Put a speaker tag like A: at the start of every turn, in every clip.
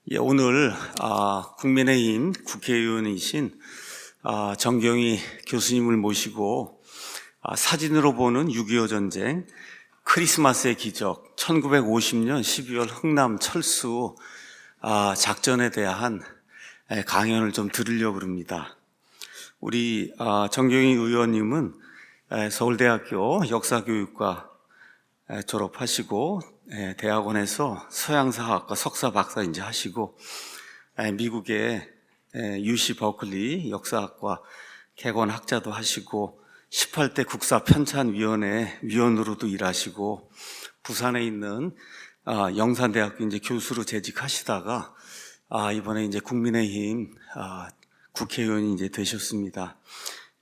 A: 예, 오늘 국민의힘 국회의원이신 정경희 교수님을 모시고 사진으로 보는 6.25 전쟁, 크리스마스의 기적, 1950년 12월 흥남 철수 작전에 대한 강연을 좀 들으려고 합니다. 우리 정경희 의원님은 서울대학교 역사교육과 졸업하시고 대학원에서 서양사학과 석사 박사 이제 하시고 미국의 UC 버클리 역사학과 개관학자도 하시고 18대 국사 편찬위원회 위원으로도 일하시고 부산에 있는 영산대학교 이제 교수로 재직하시다가 이번에 이제 국민의힘 국회의원이 이제 되셨습니다.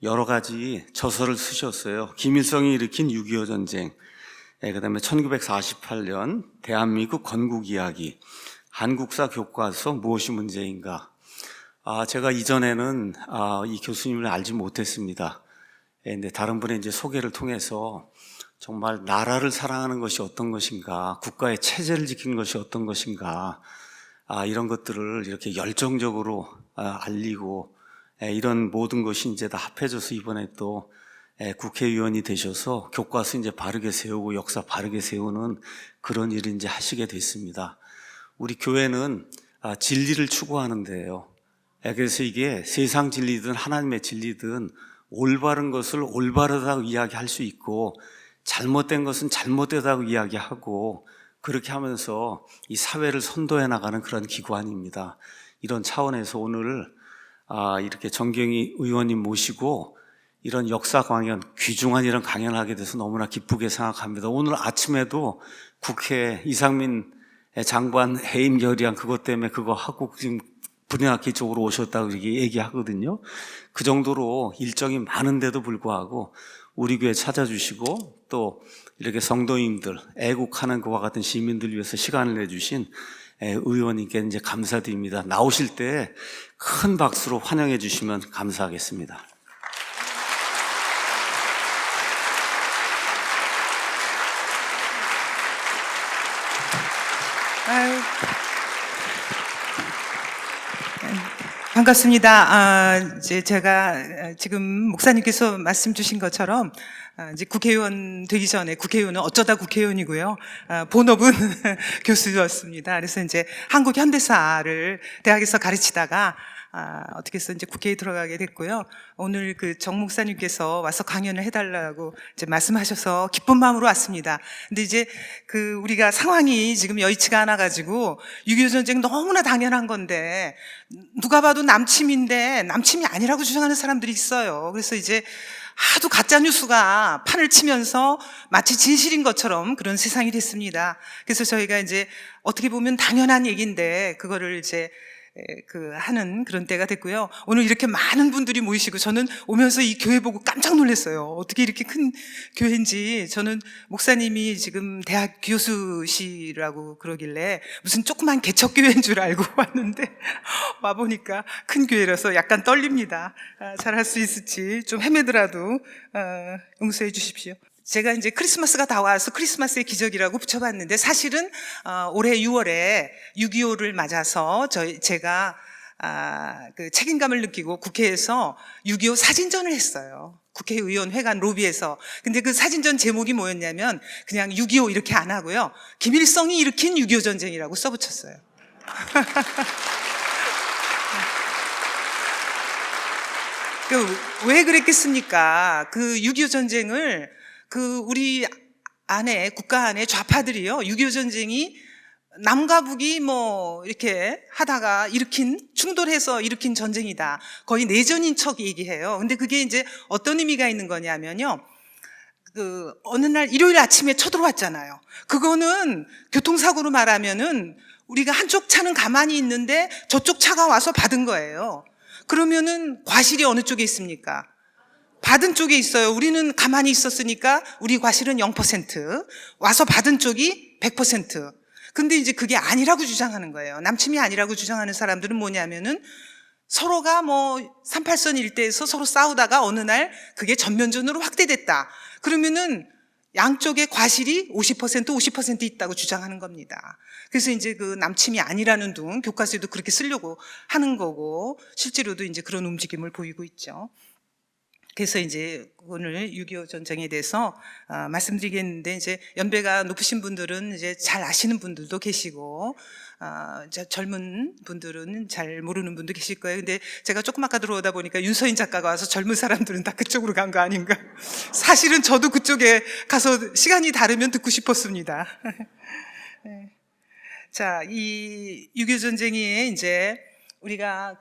A: 여러 가지 저서를 쓰셨어요. 김일성이 일으킨 6.25 전쟁, 그 다음에 1948년 대한민국 건국 이야기, 한국사 교과서 무엇이 문제인가. 제가 이전에는 이 교수님을 알지 못했습니다. 근데 다른 분의 이제 소개를 통해서 정말 나라를 사랑하는 것이 어떤 것인가, 국가의 체제를 지키는 것이 어떤 것인가, 이런 것들을 이렇게 열정적으로 알리고 이런 모든 것이 이제 다 합해져서 이번에 또 국회의원이 되셔서 교과서 이제 바르게 세우고 역사 바르게 세우는 그런 일을 이제 하시게 됐습니다. 우리 교회는 진리를 추구하는데요. 그래서 이게 세상 진리든 하나님의 진리든 올바른 것을 올바르다고 이야기할 수 있고 잘못된 것은 잘못되다고 이야기하고 그렇게 하면서 이 사회를 선도해 나가는 그런 기관입니다. 이런 차원에서 오늘 이렇게 정경희 의원님 모시고 이런 역사 강연, 귀중한 이런 강연을 하게 돼서 너무나 기쁘게 생각합니다. 오늘 아침에도 국회 이상민 장관 해임 결의안 그것 때문에 그거 하고 지금 분야학기 쪽으로 오셨다고 이렇게 얘기하거든요. 그 정도로 일정이 많은데도 불구하고 우리 교회 찾아주시고 또 이렇게 성도님들, 애국하는 그와 같은 시민들 위해서 시간을 내주신 의원님께 이제 감사드립니다. 나오실 때 큰 박수로 환영해 주시면 감사하겠습니다.
B: 반갑습니다. 이제 제가 지금 목사님께서 말씀 주신 것처럼 이제 국회의원 되기 전에 국회의원은 어쩌다 국회의원이고요. 본업은 교수였습니다. 그래서 이제 한국 현대사를 대학에서 가르치다가 어떻게 해서 이제 국회에 들어가게 됐고요. 오늘 그 정 목사님께서 와서 강연을 해달라고 이제 말씀하셔서 기쁜 마음으로 왔습니다. 근데 이제 그 우리가 상황이 지금 여의치가 않아가지고 6.25 전쟁 너무나 당연한 건데 누가 봐도 남침인데 남침이 아니라고 주장하는 사람들이 있어요. 그래서 이제 하도 가짜뉴스가 판을 치면서 마치 진실인 것처럼 그런 세상이 됐습니다. 그래서 저희가 이제 어떻게 보면 당연한 얘기인데 그거를 이제 하는 그런 때가 됐고요. 오늘 이렇게 많은 분들이 모이시고 저는 오면서 이 교회 보고 깜짝 놀랐어요. 어떻게 이렇게 큰 교회인지. 저는 목사님이 지금 대학 교수시라고 그러길래 무슨 조그만 개척교회인 줄 알고 왔는데 와보니까 큰 교회라서 약간 떨립니다. 잘할 수 있을지 좀 헤매더라도 용서해 주십시오. 제가 이제 크리스마스가 다 와서 크리스마스의 기적이라고 붙여봤는데 사실은 올해 6월에 6.25를 맞아서 제가 그 책임감을 느끼고 국회에서 6.25 사진전을 했어요. 국회의원회관 로비에서. 근데 그 사진전 제목이 뭐였냐면 그냥 6.25 이렇게 안 하고요. 김일성이 일으킨 6.25 전쟁이라고 써붙였어요. 왜 그랬겠습니까? 그 6.25 전쟁을 우리 안에, 국가 안에 좌파들이요, 6.25 전쟁이 남과 북이 이렇게 하다가 충돌해서 일으킨 전쟁이다. 거의 내전인 척 얘기해요. 근데 그게 이제 어떤 의미가 있는 거냐면요. 어느 날 일요일 아침에 쳐들어왔잖아요. 그거는 교통사고로 말하면은 우리가 한쪽 차는 가만히 있는데 저쪽 차가 와서 받은 거예요. 그러면은 과실이 어느 쪽에 있습니까? 받은 쪽에 있어요. 우리는 가만히 있었으니까 우리 과실은 0%, 와서 받은 쪽이 100%. 근데 이제 그게 아니라고 주장하는 거예요. 남침이 아니라고 주장하는 사람들은 뭐냐면은 서로가 38선 일대에서 서로 싸우다가 어느 날 그게 전면전으로 확대됐다. 그러면은 양쪽의 과실이 50% 있다고 주장하는 겁니다. 그래서 이제 그 남침이 아니라는 둥 교과서에도 그렇게 쓰려고 하는 거고 실제로도 이제 그런 움직임을 보이고 있죠. 그래서 이제 오늘 6.25 전쟁에 대해서 말씀드리겠는데 이제 연배가 높으신 분들은 이제 잘 아시는 분들도 계시고 젊은 분들은 잘 모르는 분도 계실 거예요. 근데 제가 조금 아까 들어오다 보니까 윤서인 작가가 와서 젊은 사람들은 다 그쪽으로 간 거 아닌가. 사실은 저도 그쪽에 가서 시간이 다르면 듣고 싶었습니다. 네. 자, 이 6.25 전쟁이 이제 우리가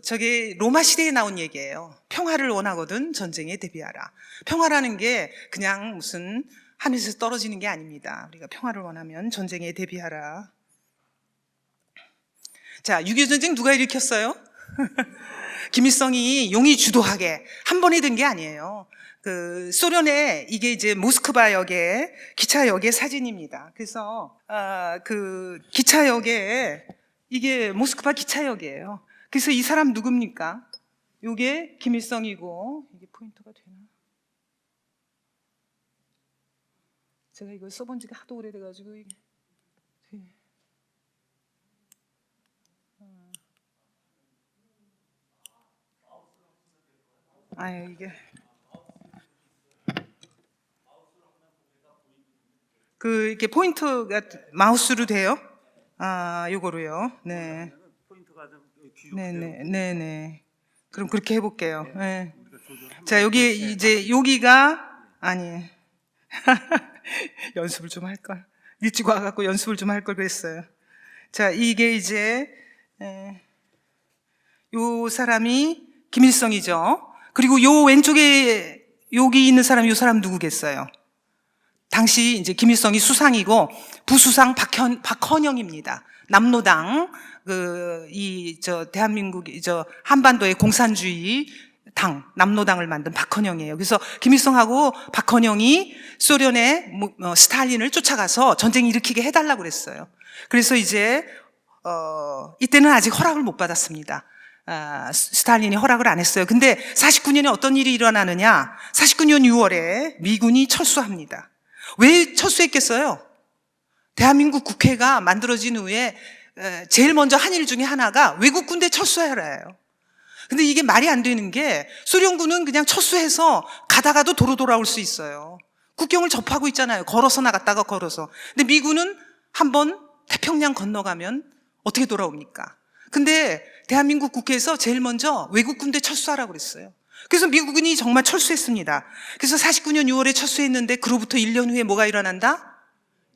B: 저게 로마 시대에 나온 얘기예요. 평화를 원하거든 전쟁에 대비하라. 평화라는 게 그냥 무슨 하늘에서 떨어지는 게 아닙니다. 우리가 평화를 원하면 전쟁에 대비하라. 자, 6.25 전쟁 누가 일으켰어요? 김일성이 용이 주도하게 한 번에 된 게 아니에요. 소련의 이게 이제 모스크바역의 기차역의 사진입니다. 그래서 기차역에 이게 모스크바 기차역이에요. 그래서 이 사람 누굽니까? 이게 김일성이고 이게 포인터가 되나? 제가 이걸 써본 지가 하도 오래돼가지고 이게 이게 이렇게 포인터가 마우스로 돼요? 요거로요. 네. 네네. 그럼 그렇게 해볼게요. 네. 자, 여기가, 아니. 연습을 좀 할 걸. 일찍 와갖고 연습을 좀 할 걸 그랬어요. 자, 이게 이제, 요 사람이 김일성이죠. 그리고 요 왼쪽에, 여기 있는 사람이 요 사람 누구겠어요? 당시 이제 김일성이 수상이고 부수상 박헌영입니다. 남로당 대한민국 한반도의 공산주의 당 남로당을 만든 박헌영이에요. 그래서 김일성하고 박헌영이 소련의 스탈린을 쫓아가서 전쟁 일으키게 해달라고 그랬어요. 그래서 이제 이때는 아직 허락을 못 받았습니다. 스탈린이 허락을 안 했어요. 근데 49년에 어떤 일이 일어나느냐? 49년 6월에 미군이 철수합니다. 왜 철수했겠어요? 대한민국 국회가 만들어진 후에 제일 먼저 한 일 중에 하나가 외국 군대 철수하라예요. 근데 이게 말이 안 되는 게 소련군은 그냥 철수해서 가다가도 도로 돌아올 수 있어요. 국경을 접하고 있잖아요. 걸어서 나갔다가 걸어서. 근데 미군은 한번 태평양 건너가면 어떻게 돌아옵니까? 근데 대한민국 국회에서 제일 먼저 외국 군대 철수하라고 그랬어요. 그래서 미국군이 정말 철수했습니다. 그래서 49년 6월에 철수했는데 그로부터 1년 후에 뭐가 일어난다?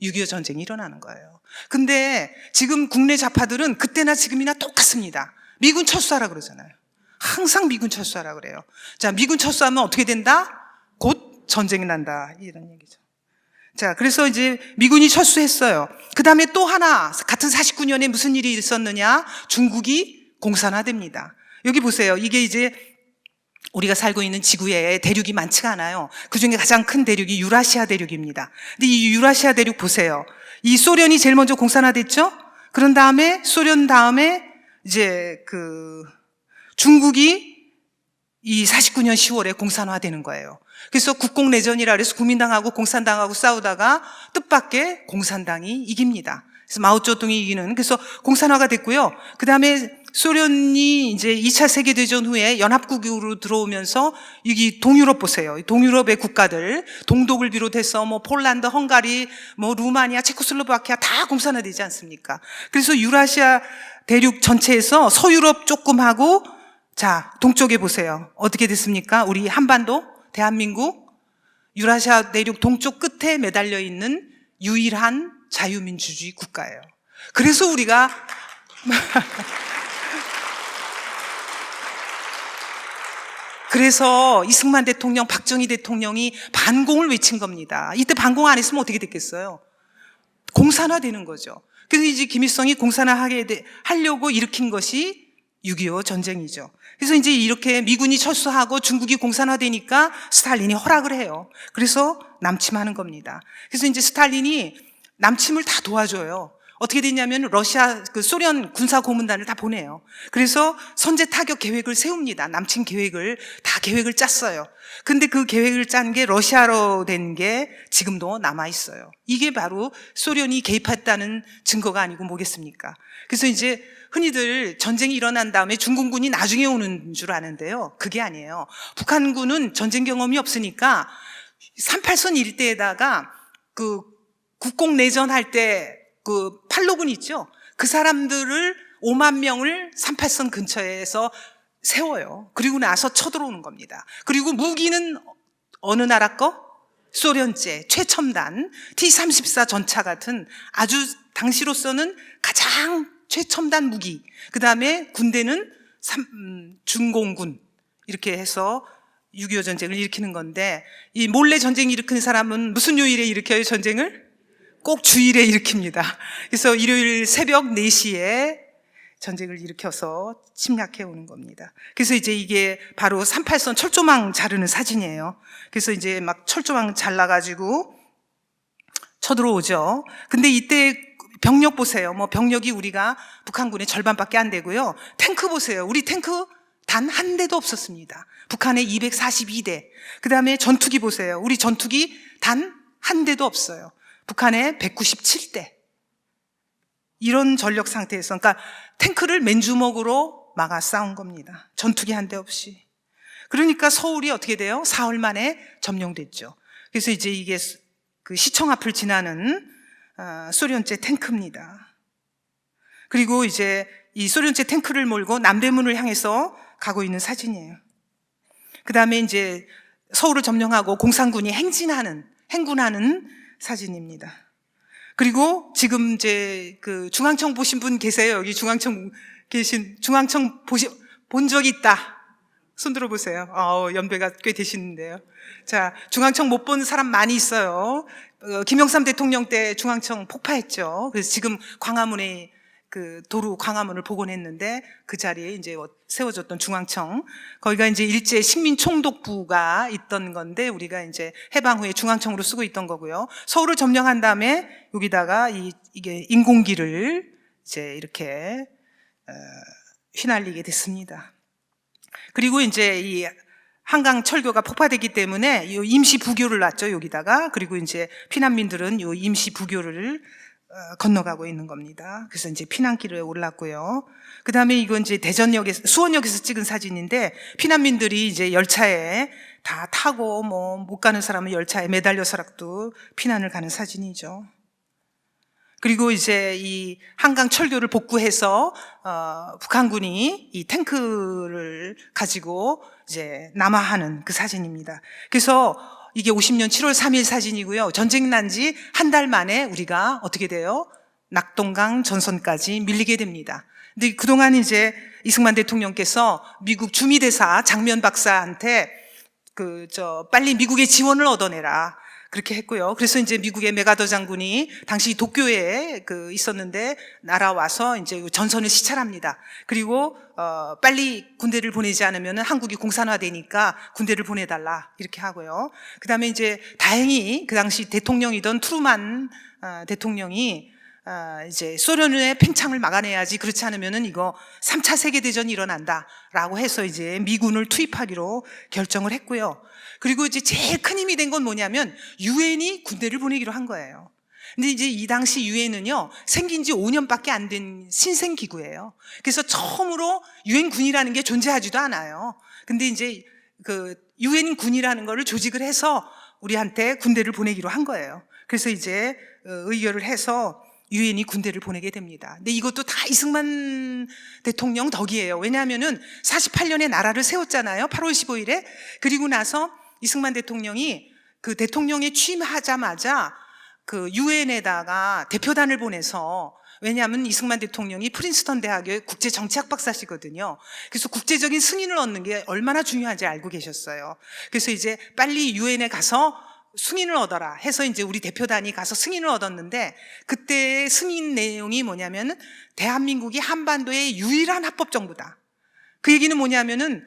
B: 6.25 전쟁이 일어나는 거예요. 근데 지금 국내 좌파들은 그때나 지금이나 똑같습니다. 미군 철수하라 그러잖아요. 항상 미군 철수하라 그래요. 자, 미군 철수하면 어떻게 된다? 곧 전쟁이 난다. 이런 얘기죠. 자, 그래서 이제 미군이 철수했어요. 그 다음에 또 하나, 같은 49년에 무슨 일이 있었느냐? 중국이 공산화됩니다. 여기 보세요. 이게 이제 우리가 살고 있는 지구에 대륙이 많지가 않아요. 그 중에 가장 큰 대륙이 유라시아 대륙입니다. 근데 이 유라시아 대륙 보세요. 이 소련이 제일 먼저 공산화됐죠? 그런 다음에 소련 다음에 이제 중국이 이 49년 10월에 공산화되는 거예요. 그래서 국공내전이라 그래서 국민당하고 공산당하고 싸우다가 뜻밖의 공산당이 이깁니다. 그래서 마오쩌둥이 이기는, 그래서 공산화가 됐고요. 그 다음에 소련이 이제 2차 세계대전 후에 연합국으로 들어오면서 여기 동유럽 보세요. 동유럽의 국가들, 동독을 비롯해서 폴란드, 헝가리, 루마니아, 체코슬로바키아 다 공산화되지 않습니까? 그래서 유라시아 대륙 전체에서 서유럽 조금 하고, 자, 동쪽에 보세요. 어떻게 됐습니까? 우리 한반도, 대한민국, 유라시아 대륙 동쪽 끝에 매달려 있는 유일한 자유민주주의 국가예요. 그래서 우리가 그래서 이승만 대통령, 박정희 대통령이 반공을 외친 겁니다. 이때 반공 안 했으면 어떻게 됐겠어요? 공산화되는 거죠. 그래서 이제 김일성이 하려고 일으킨 것이 6.25 전쟁이죠. 그래서 이제 이렇게 미군이 철수하고 중국이 공산화되니까 스탈린이 허락을 해요. 그래서 남침하는 겁니다. 그래서 이제 스탈린이 남침을 다 도와줘요. 어떻게 됐냐면 러시아 그 소련 군사 고문단을 다 보내요. 그래서 선제 타격 계획을 세웁니다. 남친 계획을 다 계획을 짰어요. 근데 그 계획을 짠 게 러시아로 된 게 지금도 남아 있어요. 이게 바로 소련이 개입했다는 증거가 아니고 뭐겠습니까? 그래서 이제 흔히들 전쟁이 일어난 다음에 중공군이 나중에 오는 줄 아는데요. 그게 아니에요. 북한군은 전쟁 경험이 없으니까 38선 일대에다가 그 국공내전 할 때 그 팔로군 있죠? 그 사람들을 5만 명을 38선 근처에서 세워요. 그리고 나서 쳐들어오는 겁니다. 그리고 무기는 어느 나라 거? 소련제, 최첨단 T-34 전차 같은 아주 당시로서는 가장 최첨단 무기. 그 다음에 군대는 중공군. 이렇게 해서 6.25 전쟁을 일으키는 건데, 이 몰래 전쟁 일으키는 사람은 무슨 요일에 일으켜요, 전쟁을? 꼭 주일에 일으킵니다. 그래서 일요일 새벽 4시에 전쟁을 일으켜서 침략해 오는 겁니다. 그래서 이제 이게 바로 38선 철조망 자르는 사진이에요. 그래서 이제 막 철조망 잘라가지고 쳐들어오죠. 근데 이때 병력 보세요. 뭐 병력이 우리가 북한군의 절반밖에 안 되고요. 탱크 보세요. 우리 탱크 단 한 대도 없었습니다. 북한에 242대. 그 다음에 전투기 보세요. 우리 전투기 단 한 대도 없어요. 북한에 197대. 이런 전력 상태에서, 그러니까 탱크를 맨주먹으로 막아 싸운 겁니다. 전투기 한 대 없이. 그러니까 서울이 어떻게 돼요? 사흘 만에 점령됐죠. 그래서 이제 이게 그 시청 앞을 지나는 소련제 탱크입니다. 그리고 이제 이 소련제 탱크를 몰고 남대문을 향해서 가고 있는 사진이에요. 그 다음에 이제 서울을 점령하고 공산군이 행군하는 사진입니다. 그리고 지금 이제 그 중앙청 보신 분 계세요? 여기 중앙청 본 적 있다. 손 들어보세요. 연배가 꽤 되시는데요. 자, 중앙청 못 본 사람 많이 있어요. 김영삼 대통령 때 중앙청 폭파했죠. 그래서 지금 광화문에 그 도로 광화문을 복원했는데 그 자리에 이제 세워졌던 중앙청, 거기가 이제 일제 식민총독부가 있던 건데 우리가 이제 해방 후에 중앙청으로 쓰고 있던 거고요. 서울을 점령한 다음에 여기다가 이게 인공기를 이제 이렇게 휘날리게 됐습니다. 그리고 이제 이 한강 철교가 폭파됐기 때문에 이 임시 부교를 놨죠, 여기다가. 그리고 이제 피난민들은 이 임시 부교를 건너가고 있는 겁니다. 그래서 이제 피난길에 올랐고요. 그 다음에 이건 이제 수원역에서 찍은 사진인데, 피난민들이 이제 열차에 다 타고 뭐 못 가는 사람은 열차에 매달려서라도 피난을 가는 사진이죠. 그리고 이제 이 한강 철교를 복구해서 북한군이 이 탱크를 가지고 이제 남하하는 그 사진입니다. 그래서 이게 50년 7월 3일 사진이고요. 전쟁 난 지 한 달 만에 우리가 어떻게 돼요? 낙동강 전선까지 밀리게 됩니다. 근데 그동안 이제 이승만 대통령께서 미국 주미대사 장면 박사한테 빨리 미국의 지원을 얻어내라. 그렇게 했고요. 그래서 이제 미국의 메가더 장군이 당시 도쿄에 있었는데 날아와서 이제 전선을 시찰합니다. 그리고 빨리 군대를 보내지 않으면 한국이 공산화되니까 군대를 보내달라 이렇게 하고요. 그 다음에 이제 다행히 그 당시 대통령이던 트루만 대통령이 이제 소련의 팽창을 막아내야지, 그렇지 않으면은 이거 3차 세계대전이 일어난다라고 해서 이제 미군을 투입하기로 결정을 했고요. 그리고 이제 제일 큰 힘이 된 건 뭐냐면 유엔이 군대를 보내기로 한 거예요. 근데 이제 이 당시 유엔은요, 생긴 지 5년밖에 안 된 신생기구예요. 그래서 처음으로 유엔 군이라는 게 존재하지도 않아요. 근데 이제 유엔 군이라는 거를 조직을 해서 우리한테 군대를 보내기로 한 거예요. 그래서 이제 의결을 해서 유엔이 군대를 보내게 됩니다. 근데 이것도 다 이승만 대통령 덕이에요. 왜냐하면은 48년에 나라를 세웠잖아요. 8월 15일에. 그리고 나서 이승만 대통령이 대통령에 취임하자마자 유엔에다가 대표단을 보내서, 왜냐하면 이승만 대통령이 프린스턴 대학의 국제정치학 박사시거든요. 그래서 국제적인 승인을 얻는 게 얼마나 중요한지 알고 계셨어요. 그래서 이제 빨리 유엔에 가서 승인을 얻어라 해서 이제 우리 대표단이 가서 승인을 얻었는데, 그때 승인 내용이 뭐냐면 대한민국이 한반도의 유일한 합법정부다. 그 얘기는 뭐냐면은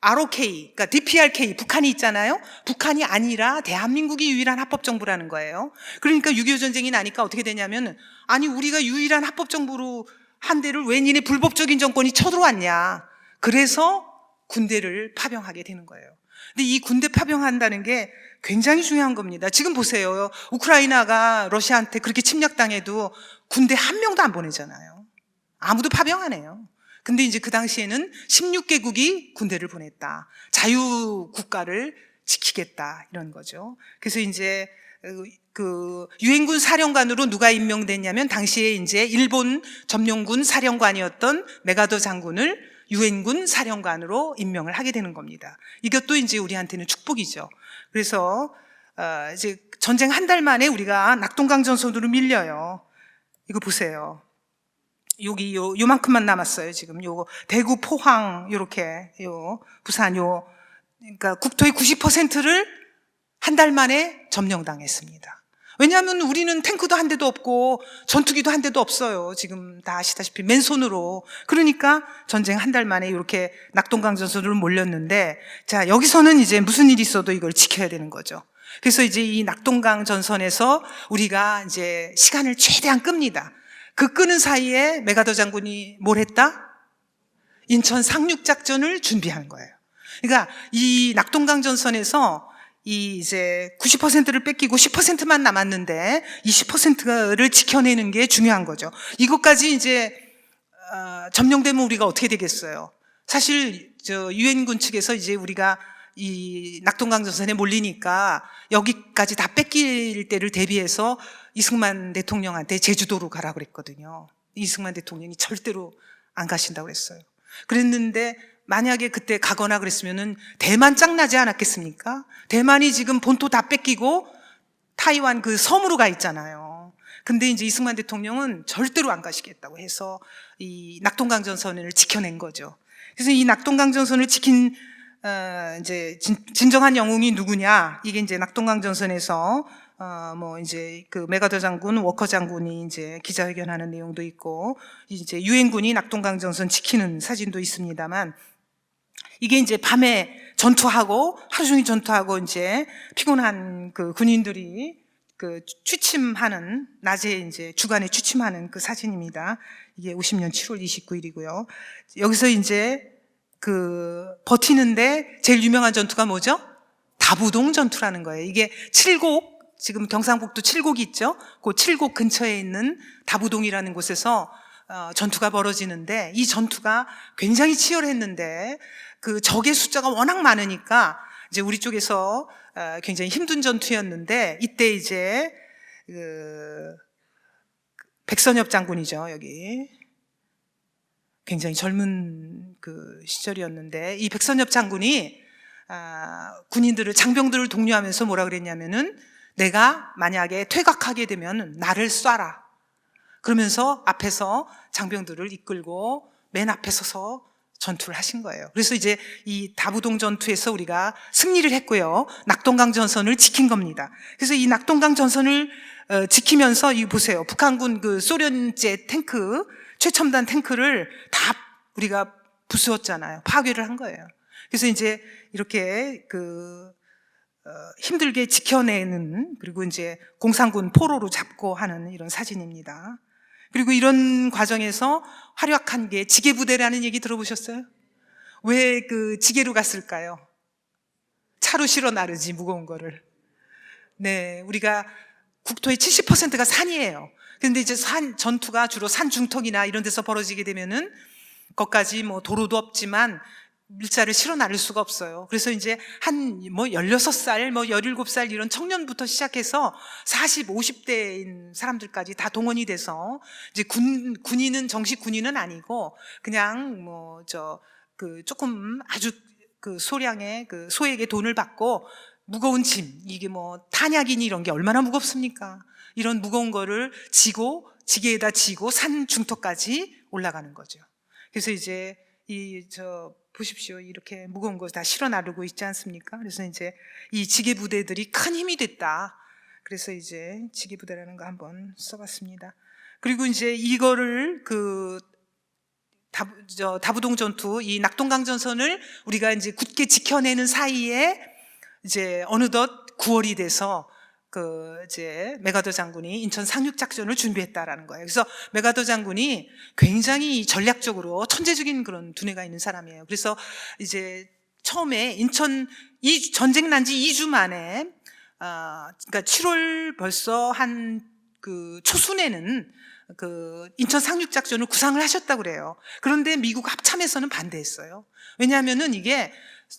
B: ROK, 그러니까 DPRK, 북한이 있잖아요. 북한이 아니라 대한민국이 유일한 합법정부라는 거예요. 그러니까 6.25 전쟁이 나니까 어떻게 되냐면, 아니 우리가 유일한 합법정부로 한 데를 왜 니네 불법적인 정권이 쳐들어왔냐. 그래서 군대를 파병하게 되는 거예요. 근데 이 군대 파병한다는 게 굉장히 중요한 겁니다. 지금 보세요. 우크라이나가 러시아한테 그렇게 침략당해도 군대 한 명도 안 보내잖아요. 아무도 파병 안 해요. 근데 이제 그 당시에는 16개국이 군대를 보냈다. 자유국가를 지키겠다. 이런 거죠. 그래서 이제 그 유엔군 사령관으로 누가 임명됐냐면 당시에 이제 일본 점령군 사령관이었던 메가더 장군을 유엔군 사령관으로 임명을 하게 되는 겁니다. 이것도 이제 우리한테는 축복이죠. 그래서 이제 전쟁 한 달 만에 우리가 낙동강 전선으로 밀려요. 이거 보세요. 여기 요만큼만 남았어요. 지금 요 대구, 포항 요렇게 부산 그러니까 국토의 90%를 한 달 만에 점령당했습니다. 왜냐하면 우리는 탱크도 한 대도 없고 전투기도 한 대도 없어요. 지금 다 아시다시피 맨손으로. 그러니까 전쟁 한 달 만에 이렇게 낙동강 전선으로 몰렸는데, 자 여기서는 이제 무슨 일이 있어도 이걸 지켜야 되는 거죠. 그래서 이제 이 낙동강 전선에서 우리가 이제 시간을 최대한 끕니다. 그 끄는 사이에 메가더 장군이 뭘 했다? 인천 상륙작전을 준비한 거예요. 그러니까 이 낙동강 전선에서 이 이제 90%를 뺏기고 10%만 남았는데 이 10%를 지켜내는 게 중요한 거죠. 이것까지 이제 점령되면 우리가 어떻게 되겠어요? 사실 저 유엔군 측에서 이제 우리가 이 낙동강 전선에 몰리니까 여기까지 다 뺏길 때를 대비해서 이승만 대통령한테 제주도로 가라고 그랬거든요. 이승만 대통령이 절대로 안 가신다고 그랬어요. 그랬는데 만약에 그때 가거나 그랬으면은 대만 짱나지 않았겠습니까? 대만이 지금 본토 다 뺏기고 타이완 그 섬으로 가 있잖아요. 근데 이제 이승만 대통령은 절대로 안 가시겠다고 해서 이 낙동강 전선을 지켜낸 거죠. 그래서 이 낙동강 전선을 지킨 이제 진정한 영웅이 누구냐? 이게 이제 낙동강 전선에서 뭐 이제 그 메가더 장군, 워커 장군이 이제 기자회견하는 내용도 있고, 이제 유엔군이 낙동강 전선 지키는 사진도 있습니다만, 이게 이제 밤에 전투하고 하루 종일 전투하고 이제 피곤한 그 군인들이 그 취침하는, 낮에 이제 주간에 취침하는 그 사진입니다. 이게 50년 7월 29일이고요. 여기서 이제 그 버티는데 제일 유명한 전투가 뭐죠? 다부동 전투라는 거예요. 이게 칠곡, 지금 경상북도 칠곡이 있죠? 그 칠곡 근처에 있는 다부동이라는 곳에서 전투가 벌어지는데, 이 전투가 굉장히 치열했는데 그 적의 숫자가 워낙 많으니까 이제 우리 쪽에서 굉장히 힘든 전투였는데, 이때 이제 그 백선엽 장군이죠. 여기 굉장히 젊은 그 시절이었는데, 이 백선엽 장군이 군인들을, 장병들을 독려하면서 뭐라 그랬냐면은, 내가 만약에 퇴각하게 되면 나를 쏴라. 그러면서 앞에서 장병들을 이끌고 맨 앞에 서서 전투를 하신 거예요. 그래서 이제 이 다부동 전투에서 우리가 승리를 했고요. 낙동강 전선을 지킨 겁니다. 그래서 이 낙동강 전선을 지키면서 이 보세요. 북한군 그 소련제 탱크, 최첨단 탱크를 다 우리가 부수었잖아요. 파괴를 한 거예요. 그래서 이제 이렇게 그 힘들게 지켜내는, 그리고 이제 공산군 포로로 잡고 하는 이런 사진입니다. 그리고 이런 과정에서 활약한 게 지게부대라는 얘기 들어보셨어요? 왜 그 지게로 갔을까요? 차로 실어 나르지, 무거운 거를. 네, 우리가 국토의 70%가 산이에요. 그런데 이제 전투가 주로 산 중턱이나 이런 데서 벌어지게 되면은, 거기까지 뭐 도로도 없지만 밀자를 실어 나를 수가 없어요. 그래서 이제 한 뭐 16살, 뭐 17살 이런 청년부터 시작해서 40, 50대인 사람들까지 다 동원이 돼서, 이제 군인은 정식 군인은 아니고 그냥 뭐 그 조금 아주 그 소량의 그 소에게 돈을 받고 무거운 짐, 이게 뭐 탄약이니 이런 게 얼마나 무겁습니까? 이런 무거운 거를 지고 지게에다 지고 산 중턱까지 올라가는 거죠. 그래서 이제 보십시오. 이렇게 무거운 거 다 실어 나르고 있지 않습니까? 그래서 이제 이 지게 부대들이 큰 힘이 됐다. 그래서 이제 지게 부대라는 거 한번 써봤습니다. 그리고 이제 이거를 그 다부동 전투, 이 낙동강전선을 우리가 이제 굳게 지켜내는 사이에 이제 어느덧 9월이 돼서 이제 메가더 장군이 인천 상륙작전을 준비했다라는 거예요. 그래서 메가더 장군이 굉장히 전략적으로 천재적인 그런 두뇌가 있는 사람이에요. 그래서 이제 처음에 전쟁 난 지 2주 만에, 그러니까 7월 벌써 초순에는 인천 상륙작전을 구상을 하셨다고 그래요. 그런데 미국 합참에서는 반대했어요. 왜냐하면은 이게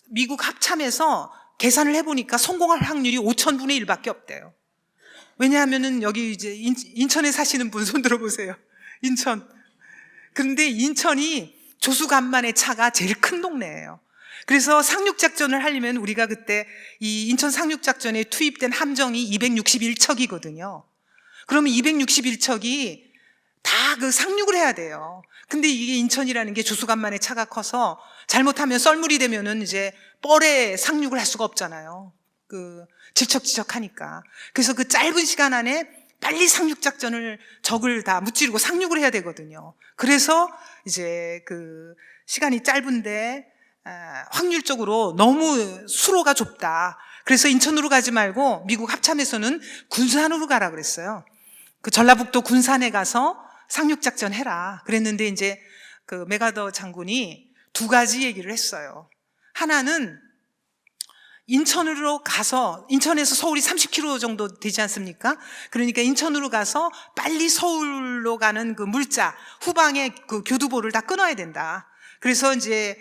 B: 미국 합참에서 계산을 해보니까 성공할 확률이 5,000분의 1밖에 없대요. 왜냐하면은 여기 이제 인천에 사시는 분 손 들어보세요. 인천. 그런데 인천이 조수간만의 차가 제일 큰 동네예요. 그래서 상륙작전을 하려면 우리가 그때 이 인천 상륙작전에 투입된 함정이 261척이거든요. 그러면 261척이 다 상륙을 해야 돼요. 근데 이게 인천이라는 게 조수간만의 차가 커서 잘못하면 썰물이 되면은 이제 뻘에 상륙을 할 수가 없잖아요. 질척지척하니까. 그래서 그 짧은 시간 안에 빨리 상륙작전을 적을 다 무찌르고 상륙을 해야 되거든요. 그래서 이제 시간이 짧은데 확률적으로 너무 수로가 좁다. 그래서 인천으로 가지 말고 미국 합참에서는 군산으로 가라 그랬어요. 전라북도 군산에 가서 상륙작전 해라. 그랬는데 이제 메가더 장군이 두 가지 얘기를 했어요. 하나는 인천으로 가서, 인천에서 서울이 30km 정도 되지 않습니까? 그러니까 인천으로 가서 빨리 서울로 가는 물자, 후방에 교두보를 다 끊어야 된다. 그래서 이제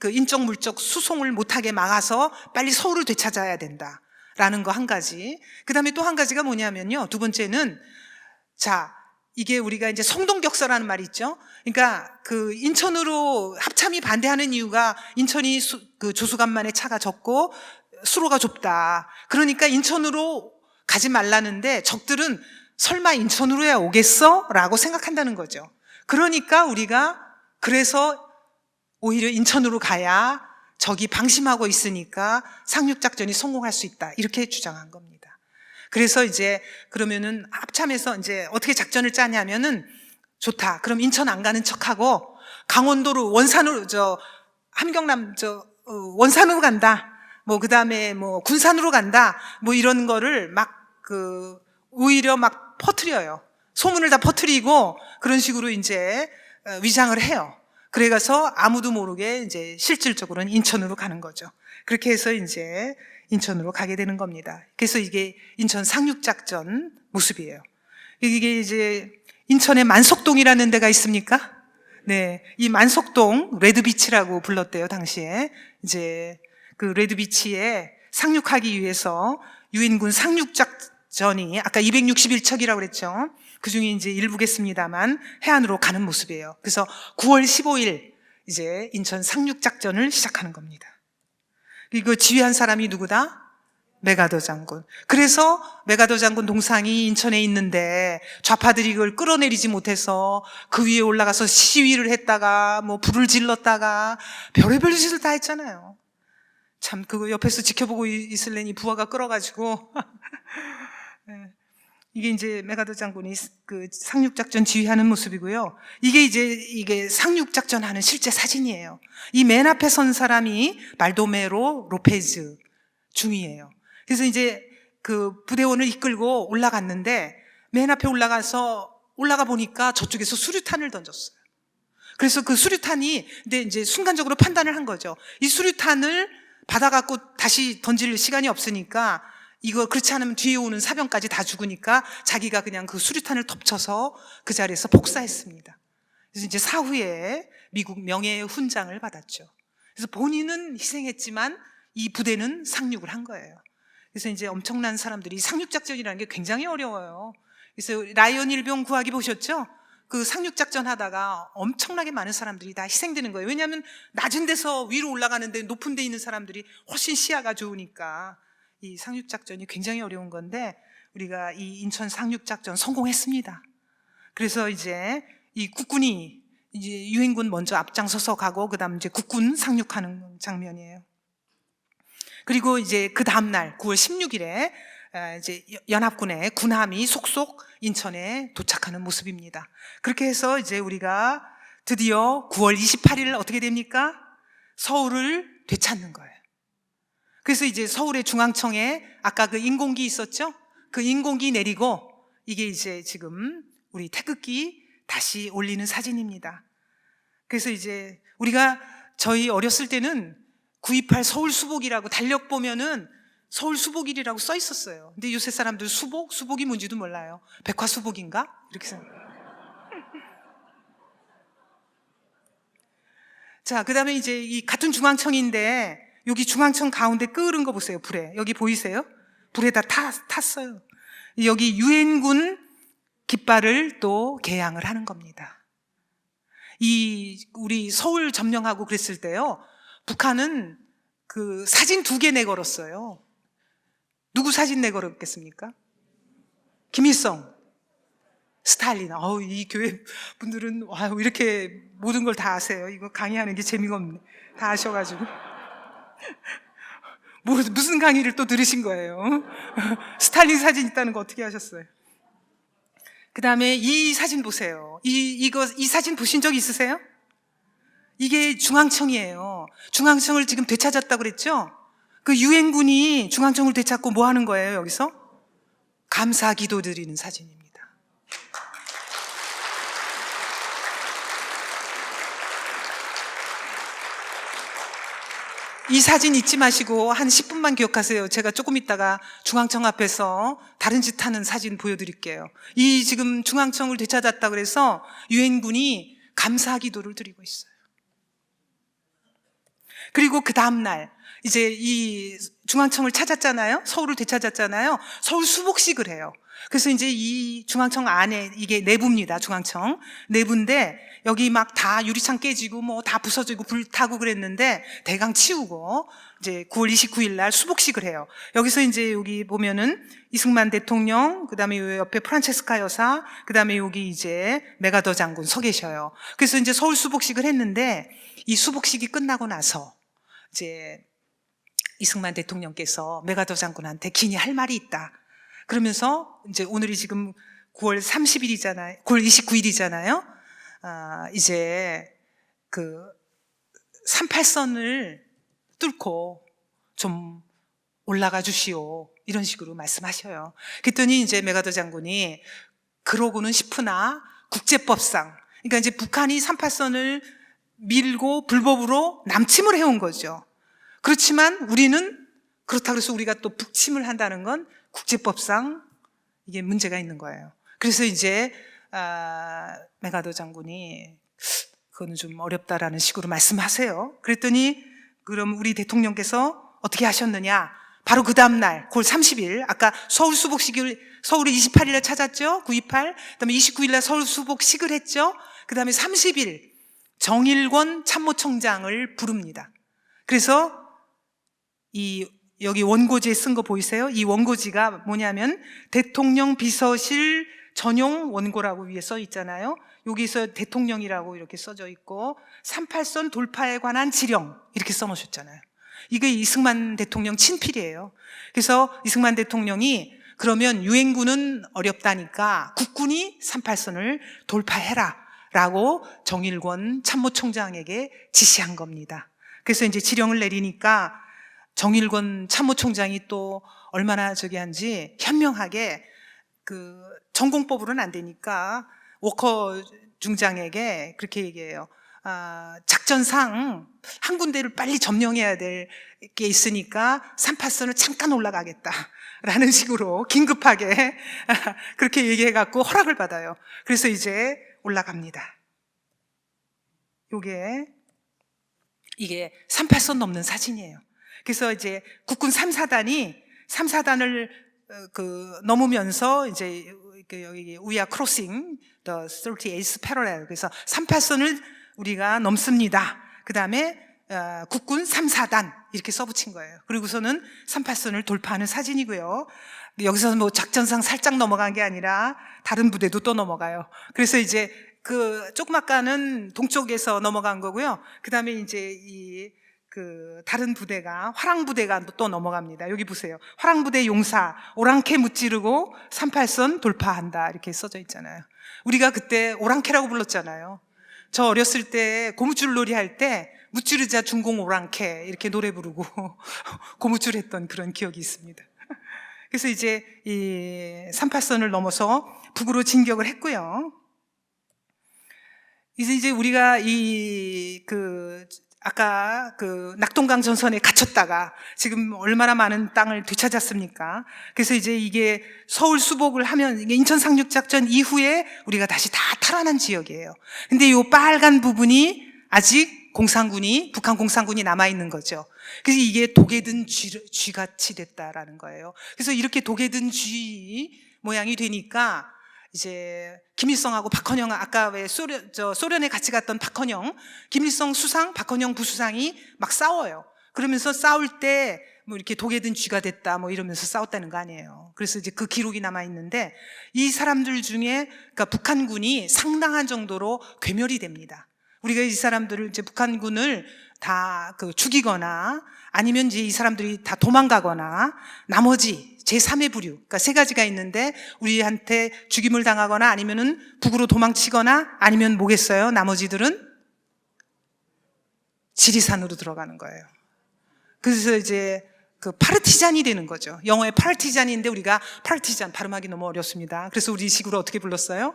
B: 인적 물적 수송을 못하게 막아서 빨리 서울을 되찾아야 된다. 라는 거 한 가지. 그 다음에 또 한 가지가 뭐냐면요. 두 번째는, 이게 우리가 이제 성동격서라는 말이 있죠. 그러니까 인천으로 합참이 반대하는 이유가 인천이 조수간만의 차가 적고 수로가 좁다. 그러니까 인천으로 가지 말라는데 적들은 설마 인천으로야 오겠어? 라고 생각한다는 거죠. 그러니까 우리가 그래서 오히려 인천으로 가야 적이 방심하고 있으니까 상륙작전이 성공할 수 있다. 이렇게 주장한 겁니다. 그래서 이제 그러면은 합참에서 이제 어떻게 작전을 짜냐면은 좋다. 그럼 인천 안 가는 척하고 강원도로 원산으로 함경남 원산으로 간다. 그다음에 군산으로 간다. 이런 거를 오히려 막 퍼뜨려요. 소문을 다 퍼뜨리고 그런 식으로 이제 위장을 해요. 그래서 아무도 모르게 이제 실질적으로는 인천으로 가는 거죠. 그렇게 해서 이제 인천으로 가게 되는 겁니다. 그래서 이게 인천 상륙작전 모습이에요. 이게 이제 인천에 만석동이라는 데가 있습니까? 네. 이 만석동 레드비치라고 불렀대요, 당시에. 이제 레드비치에 상륙하기 위해서 유엔군 상륙작전이 아까 261척이라고 그랬죠. 그 중에 이제 일부겠습니다만 해안으로 가는 모습이에요. 그래서 9월 15일 이제 인천 상륙작전을 시작하는 겁니다. 이거 지휘한 사람이 누구다? 메가더 장군. 그래서 메가더 장군 동상이 인천에 있는데 좌파들이 이걸 끌어내리지 못해서 그 위에 올라가서 시위를 했다가 불을 질렀다가 별의별 짓을 다 했잖아요. 참 그거 옆에서 지켜보고 있을래니 부하가 끌어가지고 이게 이제 메가더 장군이 상륙작전 지휘하는 모습이고요. 이게 상륙작전 하는 실제 사진이에요. 이 맨 앞에 선 사람이 말도메로 로페즈 중위예요. 그래서 이제 부대원을 이끌고 올라갔는데 맨 앞에 올라가 보니까 저쪽에서 수류탄을 던졌어요. 그래서 수류탄이, 근데 이제 순간적으로 판단을 한 거죠. 이 수류탄을 받아갖고 다시 던질 시간이 없으니까 이거 그렇지 않으면 뒤에 오는 사병까지 다 죽으니까 자기가 그냥 수류탄을 덮쳐서 그 자리에서 폭사했습니다. 그래서 이제 사후에 미국 명예의 훈장을 받았죠. 그래서 본인은 희생했지만 이 부대는 상륙을 한 거예요. 그래서 이제 엄청난 사람들이 상륙작전이라는 게 굉장히 어려워요. 그래서 라이언 일병 구하기 보셨죠? 상륙작전 하다가 엄청나게 많은 사람들이 다 희생되는 거예요. 왜냐하면 낮은 데서 위로 올라가는데 높은 데 있는 사람들이 훨씬 시야가 좋으니까 이 상륙작전이 굉장히 어려운 건데 우리가 이 인천 상륙작전 성공했습니다. 그래서 이제 이 국군이 이제 유엔군 먼저 앞장서서 가고 그다음 이제 국군 상륙하는 장면이에요. 그리고 이제 그 다음 날 9월 16일에 이제 연합군의 군함이 속속 인천에 도착하는 모습입니다. 그렇게 해서 이제 우리가 드디어 9월 28일 어떻게 됩니까? 서울을 되찾는 거예요. 그래서 이제 서울의 중앙청에 아까 그 인공기 있었죠? 그 인공기 내리고 이게 이제 지금 우리 태극기 다시 올리는 사진입니다. 그래서 이제 우리가 저희 어렸을 때는 9.28 서울 수복이라고 달력 보면은 서울 수복일이라고 써 있었어요. 근데 요새 사람들 수복이 뭔지도 몰라요. 백화수복인가? 이렇게 생각해요. 자, 그 다음에 이제 이 같은 중앙청인데 여기 중앙청 가운데 끄는 거 보세요. 불에. 여기 보이세요? 불에다 탔어요. 여기 유엔군 깃발을 또 개양을 하는 겁니다. 우리 서울 점령하고 그랬을 때요. 북한은 그 사진 2개 내걸었어요. 누구 사진 내걸었겠습니까? 김일성, 스탈린. 이 교회 분들은 이렇게 모든 걸 다 아세요. 이거 강의하는 게 재미가 없네. 다 아셔가지고. 무슨 강의를 또 들으신 거예요? 스탈린 사진 있다는 거 어떻게 하셨어요? 그 다음에 이 사진 보세요. 이 사진 보신 적 있으세요? 이게 중앙청이에요. 중앙청을 지금 되찾았다고 그랬죠? 그 유엔군이 중앙청을 되찾고 뭐 하는 거예요, 여기서? 감사 기도 드리는 사진입니다. 이 사진 잊지 마시고 한 10분만 기억하세요. 제가 조금 있다가 중앙청 앞에서 다른 짓 하는 사진 보여드릴게요. 이 지금 중앙청을 되찾았다 그래서 유엔군이 감사 기도를 드리고 있어요. 그리고 그 다음날 이제 이 중앙청을 찾았잖아요. 서울을 되찾았잖아요. 서울 수복식을 해요. 그래서 이제 이 중앙청 안에 이게 내부입니다. 중앙청 내부인데 여기 막 다 유리창 깨지고 뭐 다 부서지고 불타고 그랬는데 대강 치우고 이제 9월 29일 날 수복식을 해요. 여기서 이제 여기 보면은 이승만 대통령, 그다음에 요 옆에 프란체스카 여사, 그다음에 여기 이제 메가더 장군 서 계셔요. 그래서 이제 서울 수복식을 했는데 이 수복식이 끝나고 나서 이제 이승만 대통령께서 메가더 장군한테 긴히 할 말이 있다. 그러면서 이제 오늘이 지금 9월 30일이잖아요. 9월 29일이잖아요. 이제 그 38선을 뚫고 좀 올라가 주시오. 이런 식으로 말씀하셔요. 그랬더니 이제 메가더 장군이 그러고는 싶으나 국제법상, 그러니까 이제 북한이 38선을 밀고 불법으로 남침을 해온 거죠. 그렇지만 우리는 그렇다고 해서 우리가 또 북침을 한다는 건 국제법상 이게 문제가 있는 거예요. 그래서 이제 메가더 장군이 그거는 좀 어렵다라는 식으로 말씀하세요. 그랬더니 그럼 우리 대통령께서 어떻게 하셨느냐? 바로 그 다음날 9월 30일 아까 서울 수복식을 서울에 28일에 찾았죠. 9.28 그다음에 29일날 서울 수복식을 했죠. 그다음에 30일 정일권 참모총장을 부릅니다. 그래서 여기 원고지에 쓴 거 보이세요? 이 원고지가 뭐냐면 대통령 비서실 전용 원고라고 위에 써 있잖아요. 여기서 대통령이라고 이렇게 써져 있고 38선 돌파에 관한 지령 이렇게 써놓으셨잖아요. 이게 이승만 대통령 친필이에요. 그래서 이승만 대통령이 그러면 유엔군은 어렵다니까 국군이 38선을 돌파해라 라고 정일권 참모총장에게 지시한 겁니다. 그래서 이제 지령을 내리니까 정일권 참모총장이 또 얼마나 한지 현명하게 그 전공법으로는 안 되니까 워커 중장에게 그렇게 얘기해요. 작전상 한 군데를 빨리 점령해야 될 게 있으니까 38선을 잠깐 올라가겠다라는 식으로 긴급하게 그렇게 얘기해갖고 허락을 받아요. 그래서 이제 올라갑니다. 이게 38선 넘는 사진이에요. 그래서 이제 국군 3사단을 넘으면서 이제 여기 We are crossing the 38th parallel. 그래서 38선을 우리가 넘습니다. 그 다음에 국군 3사단 이렇게 써붙인 거예요. 그리고서는 38선을 돌파하는 사진이고요. 여기서 뭐 작전상 살짝 넘어간 게 아니라 다른 부대도 또 넘어가요. 그래서 이제 그 조금 아까는 동쪽에서 넘어간 거고요. 그 다음에 이제 다른 부대가 화랑부대가 또 넘어갑니다. 여기 보세요. 화랑부대 용사 오랑캐 무찌르고 38선 돌파한다 이렇게 써져 있잖아요. 우리가 그때 오랑캐라고 불렀잖아요. 저 어렸을 때 고무줄 놀이 할 때 무찌르자 중공 오랑캐 이렇게 노래 부르고 고무줄 했던 그런 기억이 있습니다. 그래서 이제 이 38선을 넘어서 북으로 진격을 했고요. 이제 우리가 아까 낙동강 전선에 갇혔다가 지금 얼마나 많은 땅을 되찾았습니까? 그래서 이제 이게 서울 수복을 하면 이게 인천 상륙작전 이후에 우리가 다시 다 탈환한 지역이에요. 근데 이 빨간 부분이 아직 북한 공산군이 남아있는 거죠. 그래서 이게 독에 든 쥐같이 됐다라는 거예요. 그래서 이렇게 독에 든 쥐 모양이 되니까 이제 김일성하고 박헌영, 아까 왜 소련에 같이 갔던 박헌영, 김일성 수상, 박헌영 부수상이 막 싸워요. 그러면서 싸울 때 뭐 이렇게 독에 든 쥐가 됐다 뭐 이러면서 싸웠다는 거 아니에요. 그래서 이제 그 기록이 남아 있는데 이 사람들 중에 그러니까 북한군이 상당한 정도로 괴멸이 됩니다. 우리가 이 사람들을 이제 북한군을 다 죽이거나 아니면 이제 이 사람들이 다 도망가거나 나머지 제3의 부류, 그러니까 세 가지가 있는데 우리한테 죽임을 당하거나 아니면은 북으로 도망치거나 아니면 뭐겠어요? 나머지들은 지리산으로 들어가는 거예요. 그래서 이제 파르티잔이 되는 거죠. 영어의 파르티잔인데 우리가 파르티잔 발음하기 너무 어렵습니다. 그래서 우리 식으로 어떻게 불렀어요?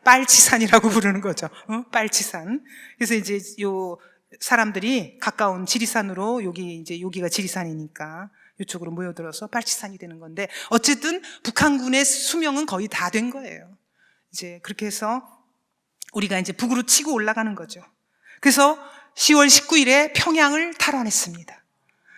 B: 빨치산이라고 부르는 거죠. 빨치산. 그래서 이제 요 사람들이 가까운 지리산으로 여기가 지리산이니까 이쪽으로 모여들어서 빨치산이 되는 건데 어쨌든 북한군의 수명은 거의 다 된 거예요. 이제 그렇게 해서 우리가 이제 북으로 치고 올라가는 거죠. 그래서 10월 19일에 평양을 탈환했습니다.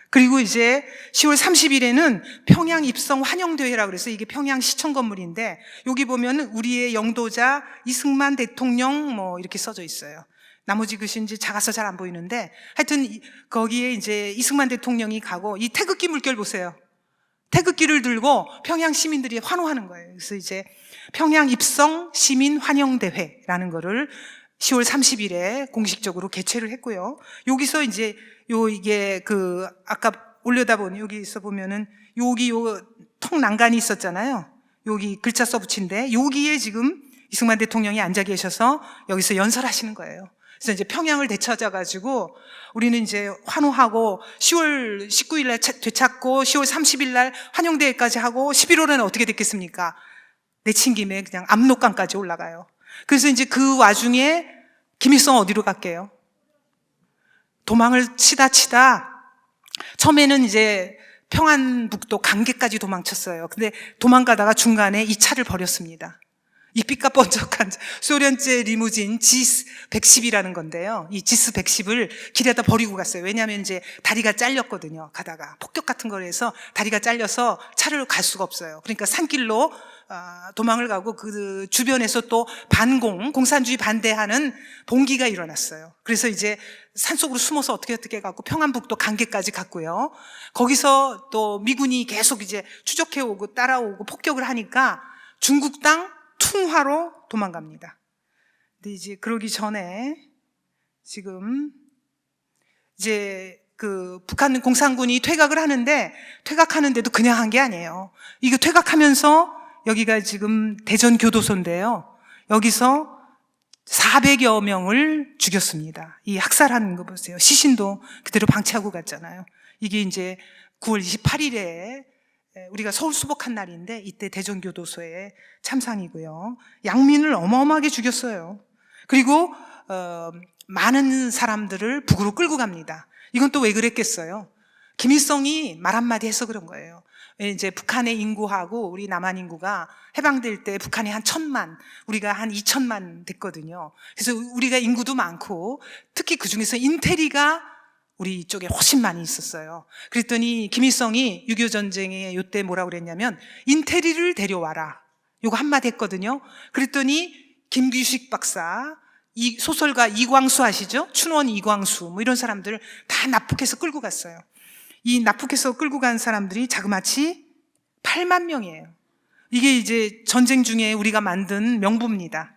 B: 그리고 이제 10월 30일에는 평양 입성 환영대회라고 그래서 이게 평양 시청 건물인데 여기 보면 우리의 영도자 이승만 대통령 뭐 이렇게 써져 있어요. 나머지 글씨 이제 작아서 잘 안 보이는데 하여튼 거기에 이제 이승만 대통령이 가고 이 태극기 물결 보세요. 태극기를 들고 평양 시민들이 환호하는 거예요. 그래서 이제 평양 입성 시민 환영대회라는 거를 10월 30일에 공식적으로 개최를 했고요. 여기서 이제 이게 아까 올려다보니 여기서 보면은 여기 통 난간이 있었잖아요. 여기 글자 써붙인데 여기에 지금 이승만 대통령이 앉아 계셔서 여기서 연설하시는 거예요. 그래서 이제 평양을 되찾아가지고 우리는 이제 환호하고 10월 19일 날 되찾고 10월 30일 날 환영대회까지 하고 11월에는 어떻게 됐겠습니까? 내친 김에 그냥 압록강까지 올라가요. 그래서 이제 그 와중에 김일성 어디로 갈게요? 도망을 치다 처음에는 이제 평안북도 강계까지 도망쳤어요. 근데 도망가다가 중간에 이 차를 버렸습니다. 이 삐까뻔쩍한 소련제 리무진 지스 110이라는 건데요. 이 지스 110을 길에다 버리고 갔어요. 왜냐하면 이제 다리가 잘렸거든요. 가다가 폭격 같은 걸 해서 다리가 잘려서 차를 갈 수가 없어요. 그러니까 산길로 도망을 가고 그 주변에서 또 공산주의 반대하는 봉기가 일어났어요. 그래서 이제 산속으로 숨어서 어떻게 해갖고 평안북도 강계까지 갔고요. 거기서 또 미군이 계속 이제 추적해오고 따라오고 폭격을 하니까 중국 땅 퉁화로 도망갑니다. 근데 이제 그러기 전에 지금 이제 북한 공산군이 퇴각을 하는데 퇴각하는데도 그냥 한 게 아니에요. 이거 퇴각하면서 여기가 지금 대전교도소인데요. 여기서 400여 명을 죽였습니다. 이 학살하는 거 보세요. 시신도 그대로 방치하고 갔잖아요. 이게 이제 9월 28일에 우리가 서울 수복한 날인데 이때 대전교도소에 참상이고요. 양민을 어마어마하게 죽였어요. 그리고 많은 사람들을 북으로 끌고 갑니다. 이건 또 왜 그랬겠어요? 김일성이 말 한마디 해서 그런 거예요. 이제 북한의 인구하고 우리 남한 인구가 해방될 때 북한이 한 1000만, 우리가 한 2000만 됐거든요. 그래서 우리가 인구도 많고 특히 그중에서 인테리가 우리 쪽에 훨씬 많이 있었어요. 그랬더니 김일성이 6.25 전쟁에 이때 뭐라고 그랬냐면 인테리를 데려와라. 요거 한마디 했거든요. 그랬더니 김규식 박사, 이 소설가 이광수 아시죠? 춘원 이광수 뭐 이런 사람들 다 납북해서 끌고 갔어요. 이 납북해서 끌고 간 사람들이 자그마치 8만 명이에요. 이게 이제 전쟁 중에 우리가 만든 명부입니다.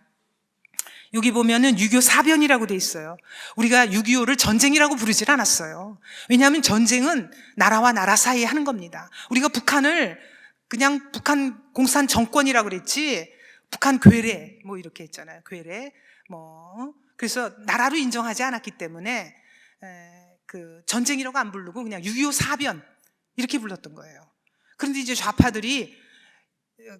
B: 여기 보면은 6.25 사변이라고 돼 있어요. 우리가 6.25를 전쟁이라고 부르질 않았어요. 왜냐하면 전쟁은 나라와 나라 사이에 하는 겁니다. 우리가 북한을 그냥 북한 공산 정권이라고 그랬지 북한 괴뢰 뭐 이렇게 했잖아요. 괴뢰 그래서 나라로 인정하지 않았기 때문에 그 전쟁이라고 안 부르고 그냥 6.25 사변 이렇게 불렀던 거예요. 그런데 이제 좌파들이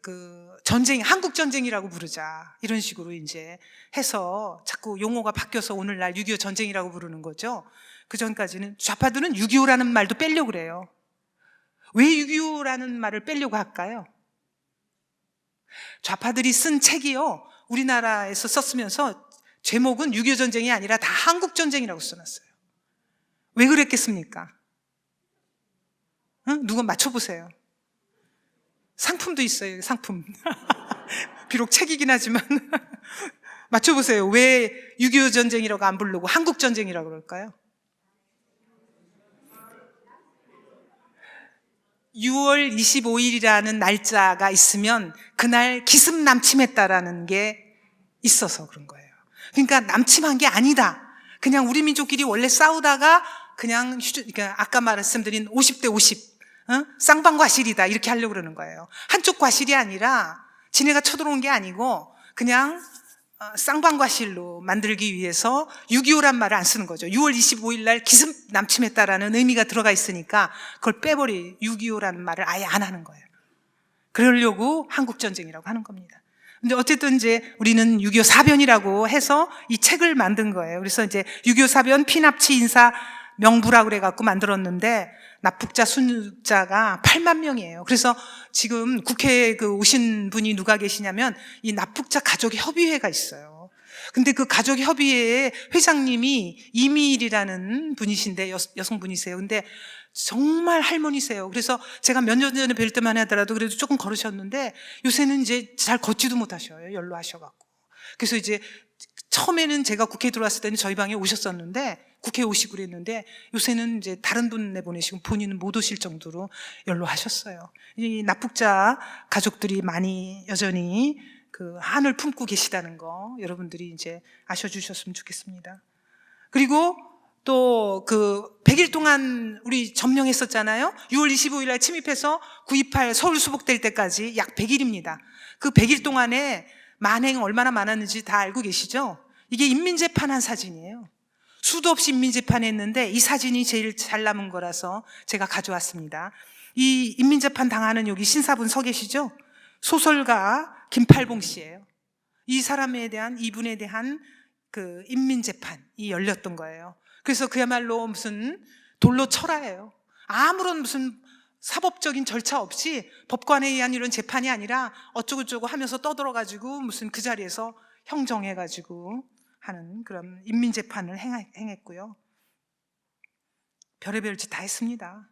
B: 그 전쟁, 한국 전쟁이라고 부르자 이런 식으로 이제 해서 자꾸 용어가 바뀌어서 오늘날 6.25 전쟁이라고 부르는 거죠. 그 전까지는 좌파들은 6.25라는 말도 빼려고 그래요. 왜 6.25라는 말을 빼려고 할까요? 좌파들이 쓴 책이요, 우리나라에서 썼으면서 제목은 6.25 전쟁이 아니라 다 한국 전쟁이라고 써놨어요. 왜 그랬겠습니까? 응? 누가 맞춰보세요. 상품도 있어요, 상품. 비록 책이긴 하지만. 맞춰보세요. 왜 6.25 전쟁이라고 안 부르고 한국 전쟁이라고 그럴까요? 6월 25일이라는 날짜가 있으면 그날 기습 남침했다라는 게 있어서 그런 거예요. 그러니까 남침한 게 아니다. 그냥 우리 민족끼리 원래 싸우다가 그냥 그러니까 아까 말씀드린 50대 50 쌍방과실이다 이렇게 하려고 그러는 거예요. 한쪽 과실이 아니라 지네가 쳐들어온 게 아니고 그냥 쌍방과실로 만들기 위해서 6.25란 말을 안 쓰는 거죠. 6월 25일 날 기습 남침했다라는 의미가 들어가 있으니까 그걸 빼버리 6.25라는 말을 아예 안 하는 거예요. 그러려고 한국전쟁이라고 하는 겁니다. 근데 어쨌든 이제 우리는 6.25 사변이라고 해서 이 책을 만든 거예요. 그래서 이제 6.25 사변 피납치 인사 명부라고 그래갖고 만들었는데 납북자 순자가 8만 명이에요. 그래서 지금 국회에 오신 분이 누가 계시냐면 이 납북자 가족 협의회가 있어요. 근데 그 가족 협의회의 회장님이 이미일이라는 분이신데 여성분이세요. 근데 정말 할머니세요. 그래서 제가 몇 년 전에 뵐 때만 하더라도 그래도 조금 걸으셨는데 요새는 이제 잘 걷지도 못하셔요. 연로하셔갖고. 그래서 이제 처음에는 제가 국회에 들어왔을 때는 저희 방에 오셨었는데 국회에 오시고 그랬는데 요새는 이제 다른 분 내보내시고 본인은 못 오실 정도로 연로하셨어요. 이 납북자 가족들이 많이 여전히 그 한을 품고 계시다는 거 여러분들이 이제 아셔주셨으면 좋겠습니다. 그리고 또 그 100일 동안 우리 점령했었잖아요. 6월 25일 날 침입해서 9.28 서울 수복될 때까지 약 100일입니다. 그 100일 동안에 만행 얼마나 많았는지 다 알고 계시죠? 이게 인민재판한 사진이에요. 수도 없이 인민재판했는데 이 사진이 제일 잘 남은 거라서 제가 가져왔습니다. 이 인민재판 당하는 여기 신사분 서 계시죠? 소설가 김팔봉 씨예요. 이 사람에 대한, 이분에 대한 그 인민재판이 열렸던 거예요. 그래서 그야말로 무슨 돌로 철화예요. 아무런 무슨 사법적인 절차 없이 법관에 의한 이런 재판이 아니라 어쩌고저쩌고 하면서 떠들어가지고 무슨 그 자리에서 형정해가지고 하는 그런 인민재판을 행했고요. 별의별 짓 다 했습니다.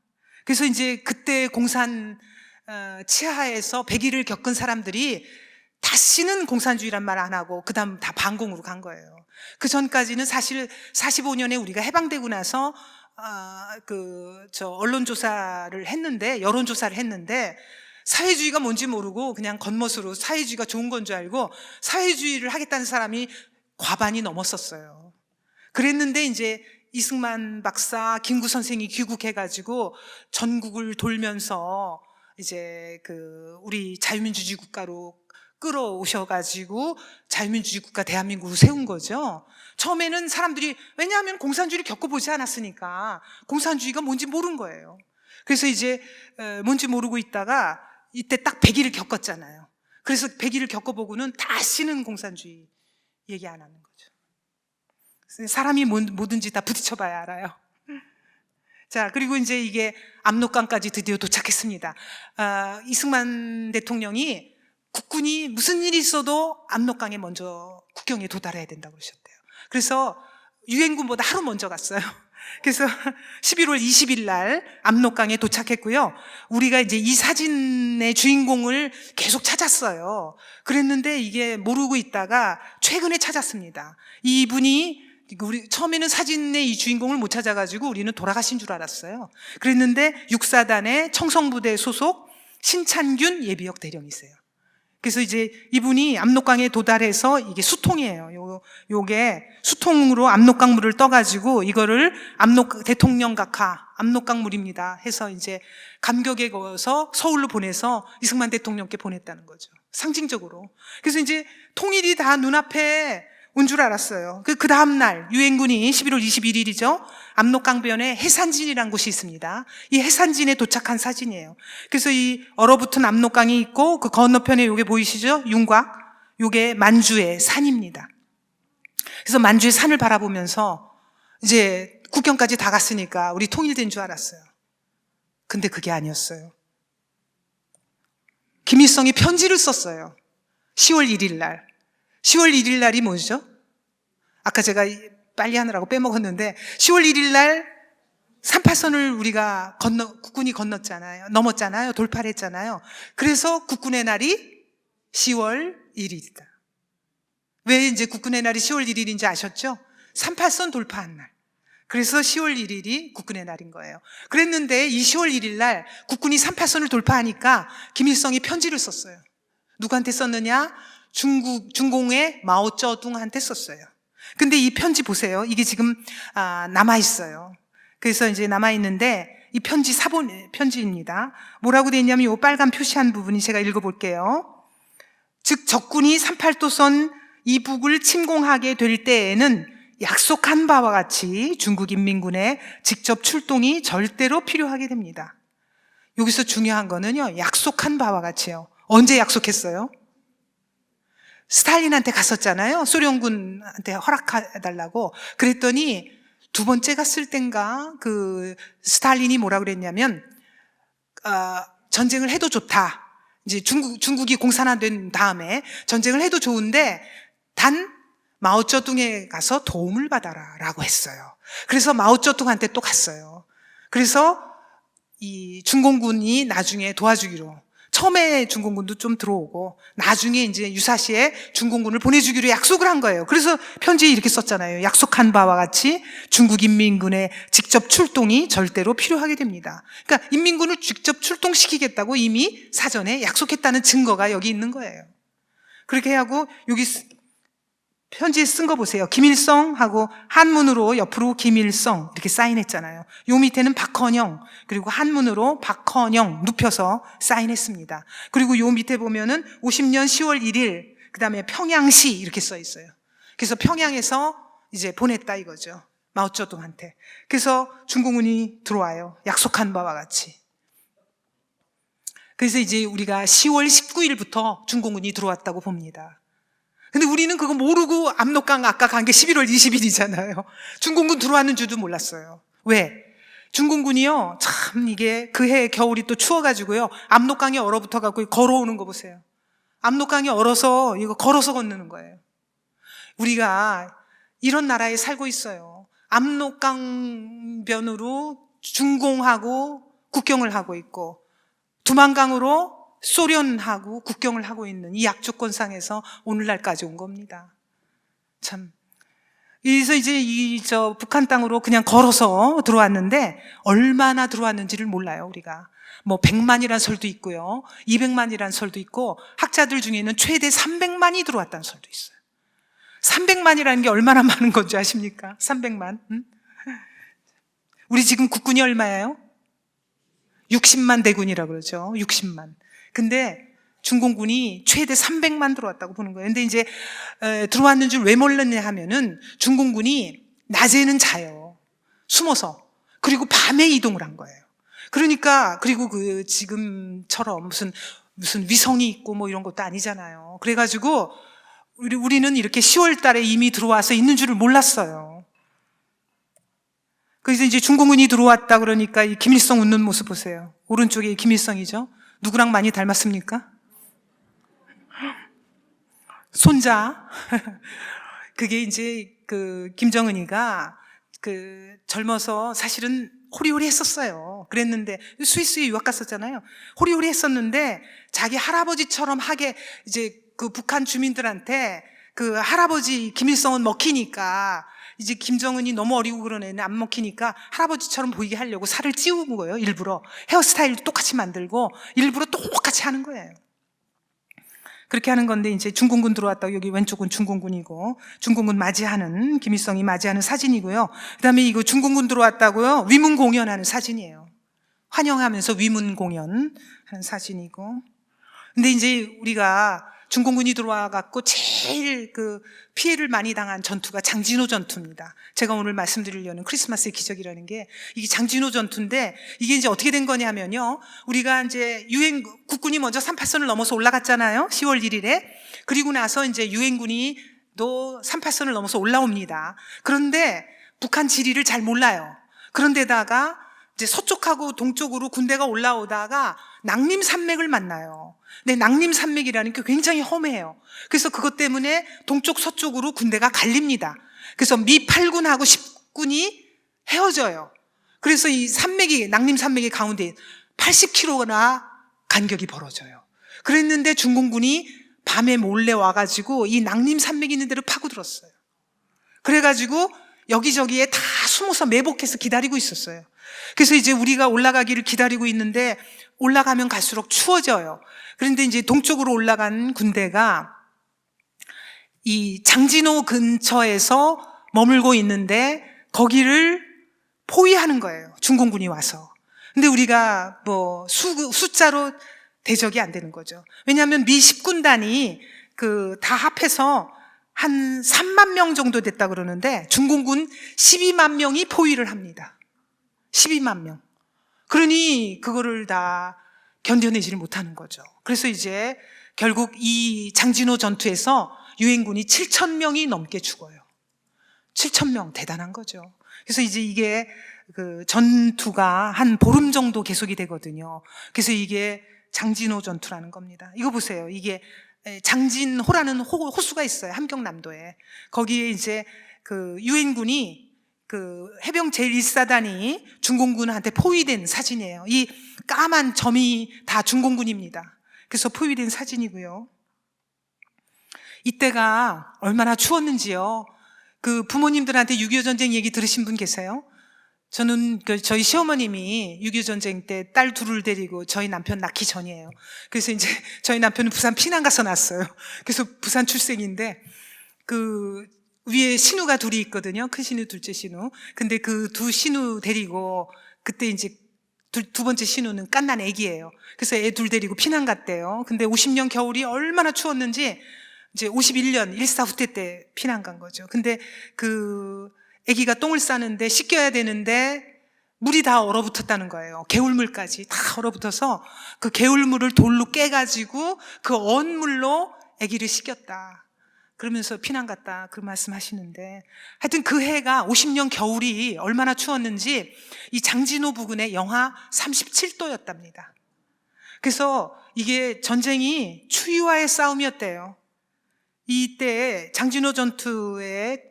B: 그래서 이제 그때 공산 치하에서 100일을 겪은 사람들이 다시는 공산주의란 말 안 하고 그 다음 다 반공으로 간 거예요. 그 전까지는 사실 45년에 우리가 해방되고 나서 언론조사를 했는데, 여론조사를 했는데 사회주의가 뭔지 모르고 그냥 겉멋으로 사회주의가 좋은 건 줄 알고 사회주의를 하겠다는 사람이 과반이 넘었었어요. 그랬는데 이제 이승만 박사, 김구 선생이 귀국해가지고 전국을 돌면서 이제 우리 자유민주주의 국가로 끌어오셔가지고 자유민주주의 국가 대한민국을 세운 거죠. 처음에는 사람들이, 왜냐하면 공산주의를 겪어보지 않았으니까 공산주의가 뭔지 모른 거예요. 그래서 이제 뭔지 모르고 있다가 이때 딱 100일을 겪었잖아요. 그래서 100일을 겪어보고는 다시는 공산주의 얘기 안 하는 거죠. 사람이 뭐든지 다 부딪혀봐야 알아요. 자, 그리고 이제 이게 압록강까지 드디어 도착했습니다. 이승만 대통령이 국군이 무슨 일이 있어도 압록강에 먼저 국경에 도달해야 된다고 그러셨대요. 그래서 유엔군보다 하루 먼저 갔어요. 그래서 11월 20일 날 압록강에 도착했고요. 우리가 이제 이 사진의 주인공을 계속 찾았어요. 그랬는데 이게 모르고 있다가 최근에 찾았습니다. 이분이 우리 처음에는 사진의 이 주인공을 못 찾아가지고 우리는 돌아가신 줄 알았어요. 그랬는데 육사단의 청성부대 소속 신찬균 예비역 대령이세요. 그래서 이제 이분이 압록강에 도달해서 이게 수통이에요. 요게 수통으로 압록강물을 떠가지고 이거를 대통령 각하 압록강물입니다 해서 이제 감격에 거서 서울로 보내서 이승만 대통령께 보냈다는 거죠. 상징적으로. 그래서 이제 통일이 다 눈앞에 온 줄 알았어요. 그 다음날 유엔군이 11월 21일이죠. 압록강변에 해산진이라는 곳이 있습니다. 이 해산진에 도착한 사진이에요. 그래서 이 얼어붙은 압록강이 있고 그 건너편에 요게 보이시죠? 윤곽. 요게 만주의 산입니다. 그래서 만주의 산을 바라보면서 이제 국경까지 다 갔으니까 우리 통일된 줄 알았어요. 근데 그게 아니었어요. 김일성이 편지를 썼어요. 10월 1일 날. 10월 1일 날이 뭐죠? 아까 제가 빨리 하느라고 빼먹었는데 10월 1일 날 38선을 우리가 국군이 넘었잖아요. 돌파를 했잖아요. 그래서 국군의 날이 10월 1일이다. 왜 이제 국군의 날이 10월 1일인지 아셨죠? 38선 돌파한 날. 그래서 10월 1일이 국군의 날인 거예요. 그랬는데 이 10월 1일 날 국군이 38선을 돌파하니까 김일성이 편지를 썼어요. 누구한테 썼느냐? 중공의 마오쩌둥한테 썼어요. 근데 이 편지 보세요. 이게 지금 남아있어요. 그래서 이제 남아있는데 이 편지 편지입니다. 뭐라고 돼 있냐면 이 빨간 표시한 부분이 제가 읽어볼게요. 즉 적군이 38도선 이북을 침공하게 될 때에는 약속한 바와 같이 중국 인민군의 직접 출동이 절대로 필요하게 됩니다. 여기서 중요한 거는요, 약속한 바와 같이요. 언제 약속했어요? 스탈린한테 갔었잖아요. 소련군한테 허락해달라고. 그랬더니 두 번째 갔을 땐가 그 스탈린이 뭐라 그랬냐면 전쟁을 해도 좋다. 이제 중국이 공산화된 다음에 전쟁을 해도 좋은데 단 마오쩌둥에 가서 도움을 받아라라고 했어요. 그래서 마오쩌둥한테 또 갔어요. 그래서 이 중공군이 나중에 도와주기로, 처음에 중공군도 좀 들어오고 나중에 이제 유사시에 중공군을 보내주기로 약속을 한 거예요. 그래서 편지에 이렇게 썼잖아요. 약속한 바와 같이 중국 인민군의 직접 출동이 절대로 필요하게 됩니다. 그러니까 인민군을 직접 출동시키겠다고 이미 사전에 약속했다는 증거가 여기 있는 거예요. 그렇게 하고 여기 편지에 쓴 거 보세요. 김일성 하고 한문으로 옆으로 김일성 이렇게 사인했잖아요. 요 밑에는 박헌영, 그리고 한문으로 박헌영 눕혀서 사인했습니다. 그리고 요 밑에 보면은 50년 10월 1일 그 다음에 평양시 이렇게 써 있어요. 그래서 평양에서 이제 보냈다 이거죠. 마오쩌둥한테. 그래서 중공군이 들어와요. 약속한 바와 같이. 그래서 이제 우리가 10월 19일부터 중공군이 들어왔다고 봅니다. 근데 우리는 그거 모르고 압록강 아까 간 게 11월 20일이잖아요. 중공군 들어왔는 줄도 몰랐어요. 왜? 중공군이요, 참 이게 그해 겨울이 또 추워가지고요, 압록강이 얼어붙어갖고 걸어오는 거 보세요. 압록강이 얼어서 이거 걸어서 건너는 거예요. 우리가 이런 나라에 살고 있어요. 압록강변으로 중공하고 국경을 하고 있고 두만강으로 소련하고 국경을 하고 있는 이 약조건상에서 오늘날까지 온 겁니다. 참. 그래서 이제 북한 땅으로 그냥 걸어서 들어왔는데 얼마나 들어왔는지를 몰라요, 우리가. 뭐 100만이라는 설도 있고요. 200만이라는 설도 있고 학자들 중에는 최대 300만이 들어왔다는 설도 있어요. 300만이라는 게 얼마나 많은 건지 아십니까? 300만. 응? 우리 지금 국군이 얼마예요? 60만 대군이라고 그러죠. 60만. 근데 중공군이 최대 300만 들어왔다고 보는 거예요. 근데 이제 들어왔는 줄 왜 몰랐냐 하면은 중공군이 낮에는 자요. 숨어서. 그리고 밤에 이동을 한 거예요. 그러니까 그리고 그 지금처럼 무슨 위성이 있고 뭐 이런 것도 아니잖아요. 그래가지고 우리는 이렇게 10월 달에 이미 들어와서 있는 줄을 몰랐어요. 그래서 이제 중공군이 들어왔다 그러니까 이 김일성 웃는 모습 보세요. 오른쪽에 김일성이죠. 누구랑 많이 닮았습니까? 손자. 그게 이제 그 김정은이가 그 젊어서 사실은 호리호리 했었어요. 그랬는데 스위스에 유학 갔었잖아요. 호리호리 했었는데 자기 할아버지처럼 하게 이제 그 북한 주민들한테 그 할아버지 김일성은 먹히니까 이제 김정은이 너무 어리고 그런 애는 안 먹히니까 할아버지처럼 보이게 하려고 살을 찌우는 거예요. 일부러. 헤어스타일도 똑같이 만들고 일부러 똑같이 하는 거예요. 그렇게 하는 건데 이제 중공군 들어왔다고 여기 왼쪽은 중공군이고 중공군 맞이하는 김일성이 맞이하는 사진이고요. 그다음에 이거 중공군 들어왔다고요. 위문 공연하는 사진이에요. 환영하면서 위문 공연하는 사진이고. 근데 이제 우리가 중공군이 들어와 갖고 제일 그 피해를 많이 당한 전투가 장진호 전투입니다. 제가 오늘 말씀드리려는 크리스마스의 기적이라는 게 이게 장진호 전투인데, 이게 이제 어떻게 된 거냐면요, 우리가 이제 국군이 먼저 38선을 넘어서 올라갔잖아요. 10월 1일에. 그리고 나서 이제 유엔군이 또 38선을 넘어서 올라옵니다. 그런데 북한 지리를 잘 몰라요. 그런데다가 이제 서쪽하고 동쪽으로 군대가 올라오다가 낭림산맥을 만나요. 근데 낭림산맥이라는 게 굉장히 험해요. 그래서 그것 때문에 동쪽 서쪽으로 군대가 갈립니다. 그래서 미 8군하고 10군이 헤어져요. 그래서 이 산맥이, 낭림산맥의 가운데 80km나 간격이 벌어져요. 그랬는데 중공군이 밤에 몰래 와가지고 이 낭림산맥이 있는 데로 파고들었어요. 그래가지고 여기저기에 다 숨어서 매복해서 기다리고 있었어요. 그래서 이제 우리가 올라가기를 기다리고 있는데 올라가면 갈수록 추워져요. 그런데 이제 동쪽으로 올라간 군대가 이 장진호 근처에서 머물고 있는데 거기를 포위하는 거예요. 중공군이 와서. 근데 우리가 뭐 숫자로 대적이 안 되는 거죠. 왜냐하면 미 10군단이 다 합해서 한 3만 명 정도 됐다 그러는데 중공군 12만 명이 포위를 합니다. 12만 명. 그러니 그거를 다 견뎌내지를 못하는 거죠. 그래서 이제 결국 이 장진호 전투에서 유엔군이 7천 명이 넘게 죽어요. 7천 명, 대단한 거죠. 그래서 이제 이게 그 전투가 한 보름 정도 계속이 되거든요. 그래서 이게 장진호 전투라는 겁니다. 이거 보세요. 이게 장진호라는 호수가 있어요. 함경남도에. 거기에 이제 그 유엔군이 그 해병 제1사단이 중공군한테 포위된 사진이에요. 이 까만 점이 다 중공군입니다. 그래서 포위된 사진이고요. 이때가 얼마나 추웠는지요. 그 부모님들한테 6.25 전쟁 얘기 들으신 분 계세요? 저는 저희 시어머님이 6.25 전쟁 때 딸 둘을 데리고 저희 남편 낳기 전이에요. 그래서 이제 저희 남편은 부산 피난 가서 낳았어요. 그래서 부산 출생인데 그 위에 신우가 둘이 있거든요. 큰 신우, 둘째 신우. 근데 그 두 신우 데리고 그때 이제 두 번째 신우는 깐난 애기예요. 그래서 애 둘 데리고 피난 갔대요. 근데 50년 겨울이 얼마나 추웠는지 이제 51년 1.4 후퇴 때 피난 간 거죠. 근데 그 애기가 똥을 싸는데 씻겨야 되는데 물이 다 얼어붙었다는 거예요. 개울물까지 다 얼어붙어서 그 개울물을 돌로 깨가지고 그 언물로 애기를 씻겼다. 그러면서 피난 갔다 그 말씀 하시는데, 하여튼 그 해가 50년 겨울이 얼마나 추웠는지 이 장진호 부근에 영하 37도였답니다. 그래서 이게 전쟁이 추위와의 싸움이었대요. 이때 장진호 전투에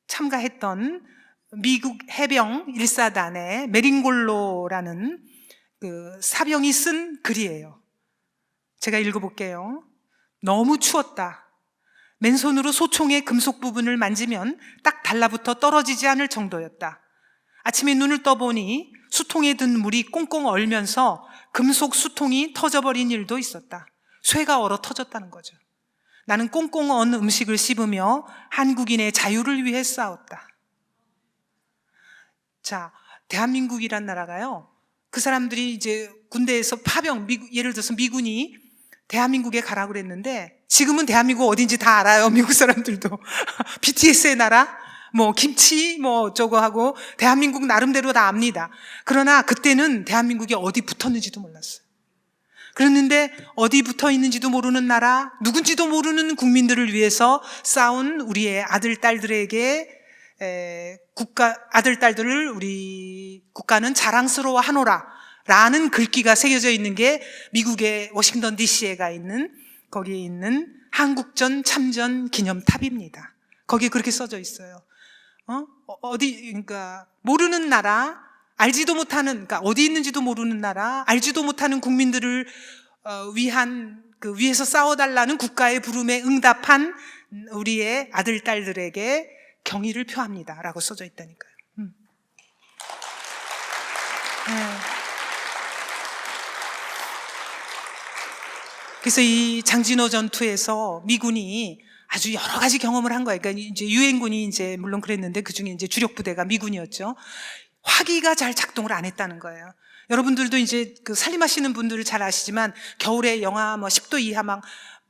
B: 참가했던 미국 해병 1사단의 메링골로라는 사병이 쓴 글이에요. 제가 읽어볼게요. 너무 추웠다. 맨손으로 소총의 금속 부분을 만지면 딱 달라붙어 떨어지지 않을 정도였다. 아침에 눈을 떠보니 수통에 든 물이 꽁꽁 얼면서 금속 수통이 터져버린 일도 있었다. 쇠가 얼어 터졌다는 거죠. 나는 꽁꽁 언 음식을 씹으며 한국인의 자유를 위해 싸웠다. 자, 대한민국이란 나라가요, 그 사람들이 이제 군대에서 파병, 예를 들어서 미군이 대한민국에 가라고 그랬는데 지금은 대한민국 어딘지 다 알아요. 미국 사람들도. BTS의 나라, 뭐 김치 뭐 어쩌고 하고 대한민국 나름대로 다 압니다. 그러나 그때는 대한민국이 어디 붙었는지도 몰랐어요. 그랬는데 어디 붙어 있는지도 모르는 나라, 누군지도 모르는 국민들을 위해서 싸운 우리의 아들, 딸들에게 아들, 딸들을 우리 국가는 자랑스러워 하노라 라는 글귀가 새겨져 있는 게 미국의 워싱턴 DC에 가 있는, 거기에 있는 한국전 참전 기념탑입니다. 거기에 그렇게 써져 있어요. 그러니까 모르는 나라, 알지도 못하는, 그러니까 어디 있는지도 모르는 나라, 알지도 못하는 국민들을 위한 위해서 싸워달라는 국가의 부름에 응답한 우리의 아들, 딸들에게 경의를 표합니다 라고 써져 있다니까요. 그래서 이 장진호 전투에서 미군이 아주 여러 가지 경험을 한 거예요. 그러니까 이제 유엔군이 이제 물론 그랬는데 그 중에 이제 주력 부대가 미군이었죠. 화기가 잘 작동을 안 했다는 거예요. 여러분들도 이제 살림하시는 분들을 잘 아시지만 겨울에 영하 10도 이하 막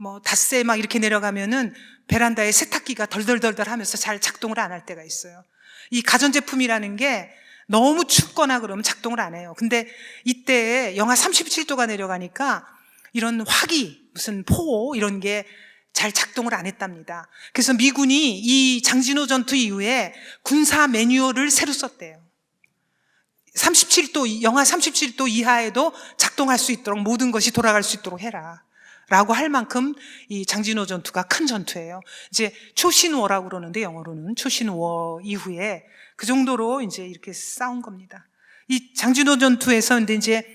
B: 뭐 닷새 막 이렇게 내려가면은 베란다에 세탁기가 덜덜덜덜 하면서 잘 작동을 안 할 때가 있어요. 이 가전제품이라는 게 너무 춥거나 그러면 작동을 안 해요. 근데 이때 영하 37도가 내려가니까 이런 화기, 무슨 포 이런 게 잘 작동을 안 했답니다. 그래서 미군이 이 장진호 전투 이후에 군사 매뉴얼을 새로 썼대요. 37도, 영하 37도 이하에도 작동할 수 있도록 모든 것이 돌아갈 수 있도록 해라. 라고 할 만큼 이 장진호 전투가 큰 전투예요. 이제 초신워라고 그러는데 영어로는 초신워 이후에 그 정도로 이제 이렇게 싸운 겁니다. 이 장진호 전투에서 근데 이제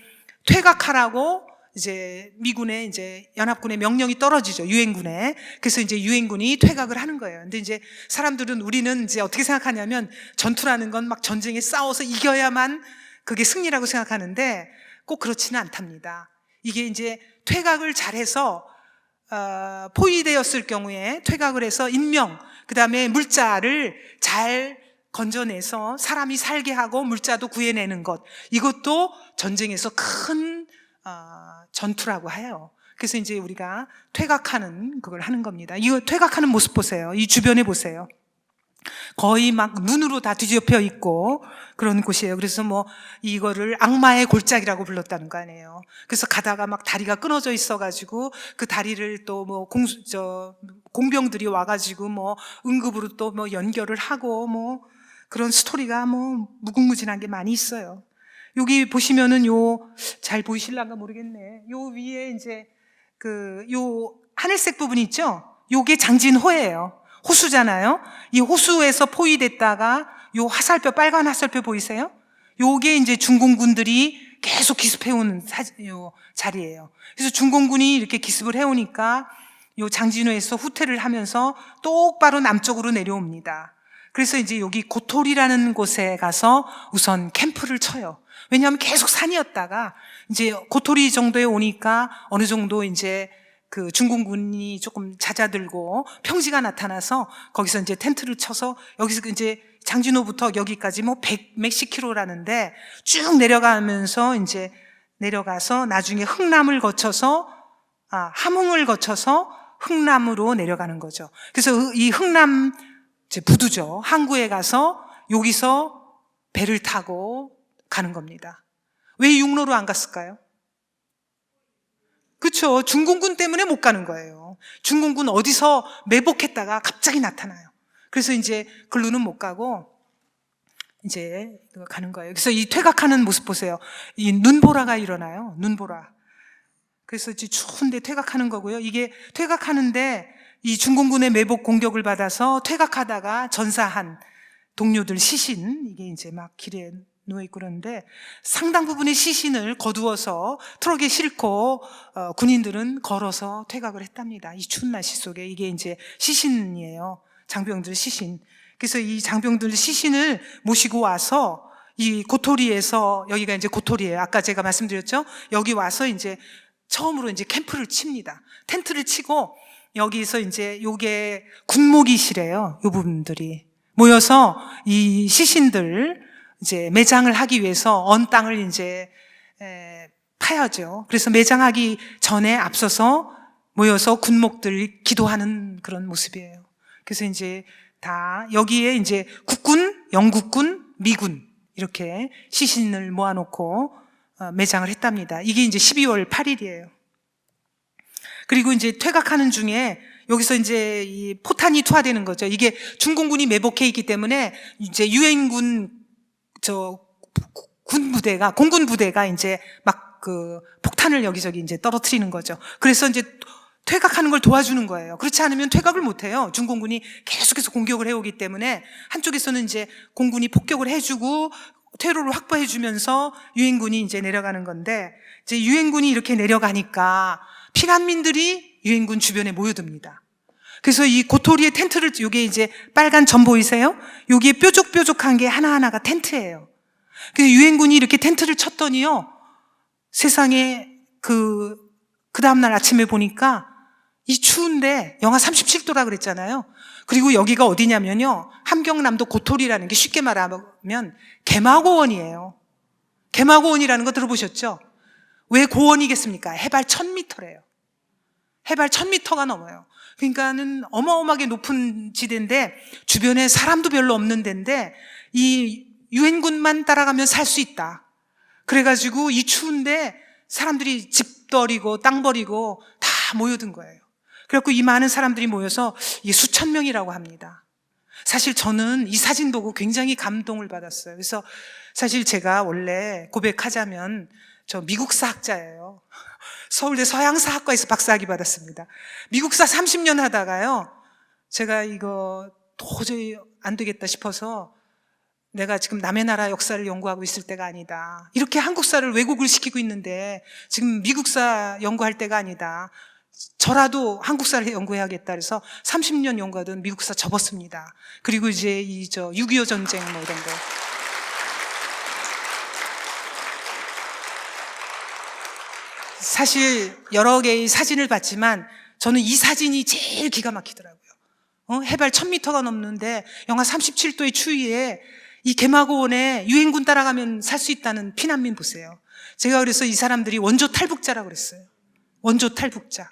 B: 퇴각하라고 이제 미군의 이제 연합군의 명령이 떨어지죠. 유엔군에. 그래서 이제 유엔군이 퇴각을 하는 거예요. 근데 이제 사람들은 우리는 이제 어떻게 생각하냐면 전투라는 건 막 전쟁에 싸워서 이겨야만 그게 승리라고 생각하는데 꼭 그렇지는 않답니다. 이게 이제 퇴각을 잘해서 포위되었을 경우에 퇴각을 해서 인명, 그 다음에 물자를 잘 건져내서 사람이 살게 하고 물자도 구해내는 것, 이것도 전쟁에서 큰 전투라고 해요. 그래서 이제 우리가 퇴각하는 그걸 하는 겁니다. 이거 퇴각하는 모습 보세요. 이 주변에 보세요. 거의 막 눈으로 다 뒤덮여 있고 그런 곳이에요. 그래서 뭐 이거를 악마의 골짜기라고 불렀다는 거 아니에요. 그래서 가다가 막 다리가 끊어져 있어가지고 그 다리를 또 뭐 공병들이 와가지고 뭐 응급으로 또 뭐 연결을 하고 뭐 그런 스토리가 뭐 무궁무진한 게 많이 있어요. 여기 보시면은 잘 보이실란가 모르겠네. 요 위에 이제 요 하늘색 부분 있죠? 요게 장진호예요. 호수잖아요. 이 호수에서 포위됐다가 요 화살표, 빨간 화살표 보이세요? 요게 이제 중공군들이 계속 기습해오는 요 자리예요. 그래서 중공군이 이렇게 기습을 해오니까 요 장진호에서 후퇴를 하면서 똑바로 남쪽으로 내려옵니다. 그래서 이제 여기 고토리라는 곳에 가서 우선 캠프를 쳐요. 왜냐하면 계속 산이었다가 이제 고토리 정도에 오니까 어느 정도 이제 그 중공군이 조금 잦아들고 평지가 나타나서 거기서 이제 텐트를 쳐서 여기서 이제 장진호부터 여기까지 뭐 100 몇십 킬로라는데 쭉 내려가면서 이제 내려가서 나중에 흥남을 거쳐서 함흥을 거쳐서 흥남으로 내려가는 거죠. 그래서 이 흥남 이제 부두죠. 항구에 가서 여기서 배를 타고 가는 겁니다. 왜 육로로 안 갔을까요? 그렇죠. 중공군 때문에 못 가는 거예요. 중공군 어디서 매복했다가 갑자기 나타나요. 그래서 이제 글로는 못 가고 이제 가는 거예요. 그래서 이 퇴각하는 모습 보세요. 이 눈보라가 일어나요. 눈보라. 그래서 이제 추운데 퇴각하는 거고요. 이게 퇴각하는데 이 중공군의 매복 공격을 받아서 퇴각하다가 전사한 동료들 시신, 이게 이제 막 길에 누워있고 그러는데 상당 부분의 시신을 거두어서 트럭에 싣고 군인들은 걸어서 퇴각을 했답니다. 이 추운 날씨 속에. 이게 이제 시신이에요. 장병들 시신. 그래서 이 장병들 시신을 모시고 와서 이 고토리에서, 여기가 이제 고토리예요. 아까 제가 말씀드렸죠? 여기 와서 이제 처음으로 이제 캠프를 칩니다. 텐트를 치고 여기서 이제 요게 군목이시래요. 요 부분들이 모여서 이 시신들 이제 매장을 하기 위해서 언 땅을 이제 파야죠. 그래서 매장하기 전에 앞서서 모여서 군목들 기도하는 그런 모습이에요. 그래서 이제 다 여기에 이제 국군, 영국군, 미군 이렇게 시신을 모아놓고 매장을 했답니다. 이게 이제 12월 8일이에요. 그리고 이제 퇴각하는 중에 여기서 이제 이 포탄이 투하되는 거죠. 이게 중공군이 매복해 있기 때문에 이제 유엔군 군 부대가, 공군 부대가 이제 막 그 폭탄을 여기저기 이제 떨어뜨리는 거죠. 그래서 이제 퇴각하는 걸 도와주는 거예요. 그렇지 않으면 퇴각을 못 해요. 중공군이 계속해서 공격을 해오기 때문에 한쪽에서는 이제 공군이 폭격을 해주고 퇴로를 확보해주면서 유엔군이 이제 내려가는 건데, 이제 유엔군이 이렇게 내려가니까 피난민들이 유엔군 주변에 모여듭니다. 그래서 이 고토리의 텐트를, 요게 이제 빨간 점 보이세요? 여기에 뾰족뾰족한 게 하나하나가 텐트예요. 그래서 유엔군이 이렇게 텐트를 쳤더니요, 세상에 그 다음날 아침에 보니까 이 추운데 영하 37도라 그랬잖아요. 그리고 여기가 어디냐면요, 함경남도 고토리라는 게 쉽게 말하면 개마고원이에요. 개마고원이라는 거 들어보셨죠? 왜 고원이겠습니까? 해발 1000m래요. 해발 1000m가 넘어요. 그러니까는 어마어마하게 높은 지대인데 주변에 사람도 별로 없는 데인데 이 유엔군만 따라가면 살 수 있다. 그래가지고 이 추운데 사람들이 집 버리고 땅 버리고 다 모여든 거예요. 그래갖고 이 많은 사람들이 모여서 이게 수천 명이라고 합니다. 사실 저는 이 사진 보고 굉장히 감동을 받았어요. 그래서 사실 제가 원래 고백하자면 저 미국사 학자예요. 서울대 서양사학과에서 박사학위 받았습니다. 미국사 30년 하다가요, 제가 이거 도저히 안 되겠다 싶어서 내가 지금 남의 나라 역사를 연구하고 있을 때가 아니다. 이렇게 한국사를 왜곡을 시키고 있는데 지금 미국사 연구할 때가 아니다. 저라도 한국사를 연구해야겠다 그래서 30년 연구하던 미국사 접었습니다. 그리고 이제 6.25 전쟁 뭐 이런 거. 사실 여러 개의 사진을 봤지만 저는 이 사진이 제일 기가 막히더라고요. 해발 1000m가 넘는데 영하 37도의 추위에 이 개마고원에 유엔군 따라가면 살 수 있다는 피난민 보세요. 제가 그래서 이 사람들이 원조 탈북자라고 그랬어요. 원조 탈북자.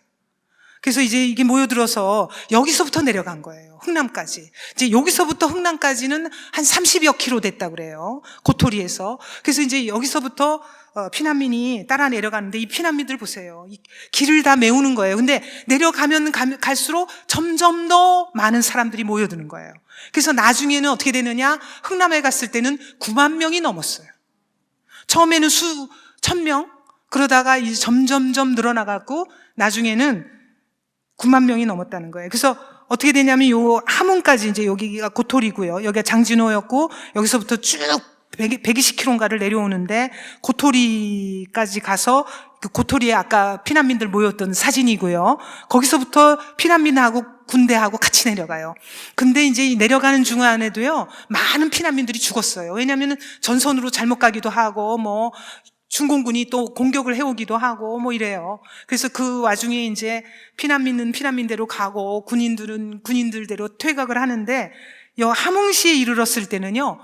B: 그래서 이제 이게 모여들어서 여기서부터 내려간 거예요. 흥남까지. 이제 여기서부터 흥남까지는 한 30여 킬로 됐다고 그래요. 고토리에서. 그래서 이제 여기서부터 피난민이 따라 내려가는데 이 피난민들 보세요. 이 길을 다 메우는 거예요. 근데 내려가면 갈수록 점점 더 많은 사람들이 모여드는 거예요. 그래서 나중에는 어떻게 되느냐? 흥남에 갔을 때는 9만 명이 넘었어요. 처음에는 1000명, 그러다가 이제 점점점 늘어나갖고 나중에는 9만 명이 넘었다는 거예요. 그래서 어떻게 되냐면 요 함흥까지 이제 여기가 고토리고요. 여기가 장진호였고 여기서부터 쭉 120km인가를 내려오는데 고토리까지 가서 그 고토리에 아까 피난민들 모였던 사진이고요. 거기서부터 피난민하고 군대하고 같이 내려가요. 근데 이제 내려가는 중간에도요, 많은 피난민들이 죽었어요. 왜냐하면 전선으로 잘못 가기도 하고, 뭐, 중공군이 또 공격을 해오기도 하고, 뭐 이래요. 그래서 그 와중에 이제 피난민은 피난민대로 가고, 군인들은 군인들대로 퇴각을 하는데, 함흥시에 이르렀을 때는요,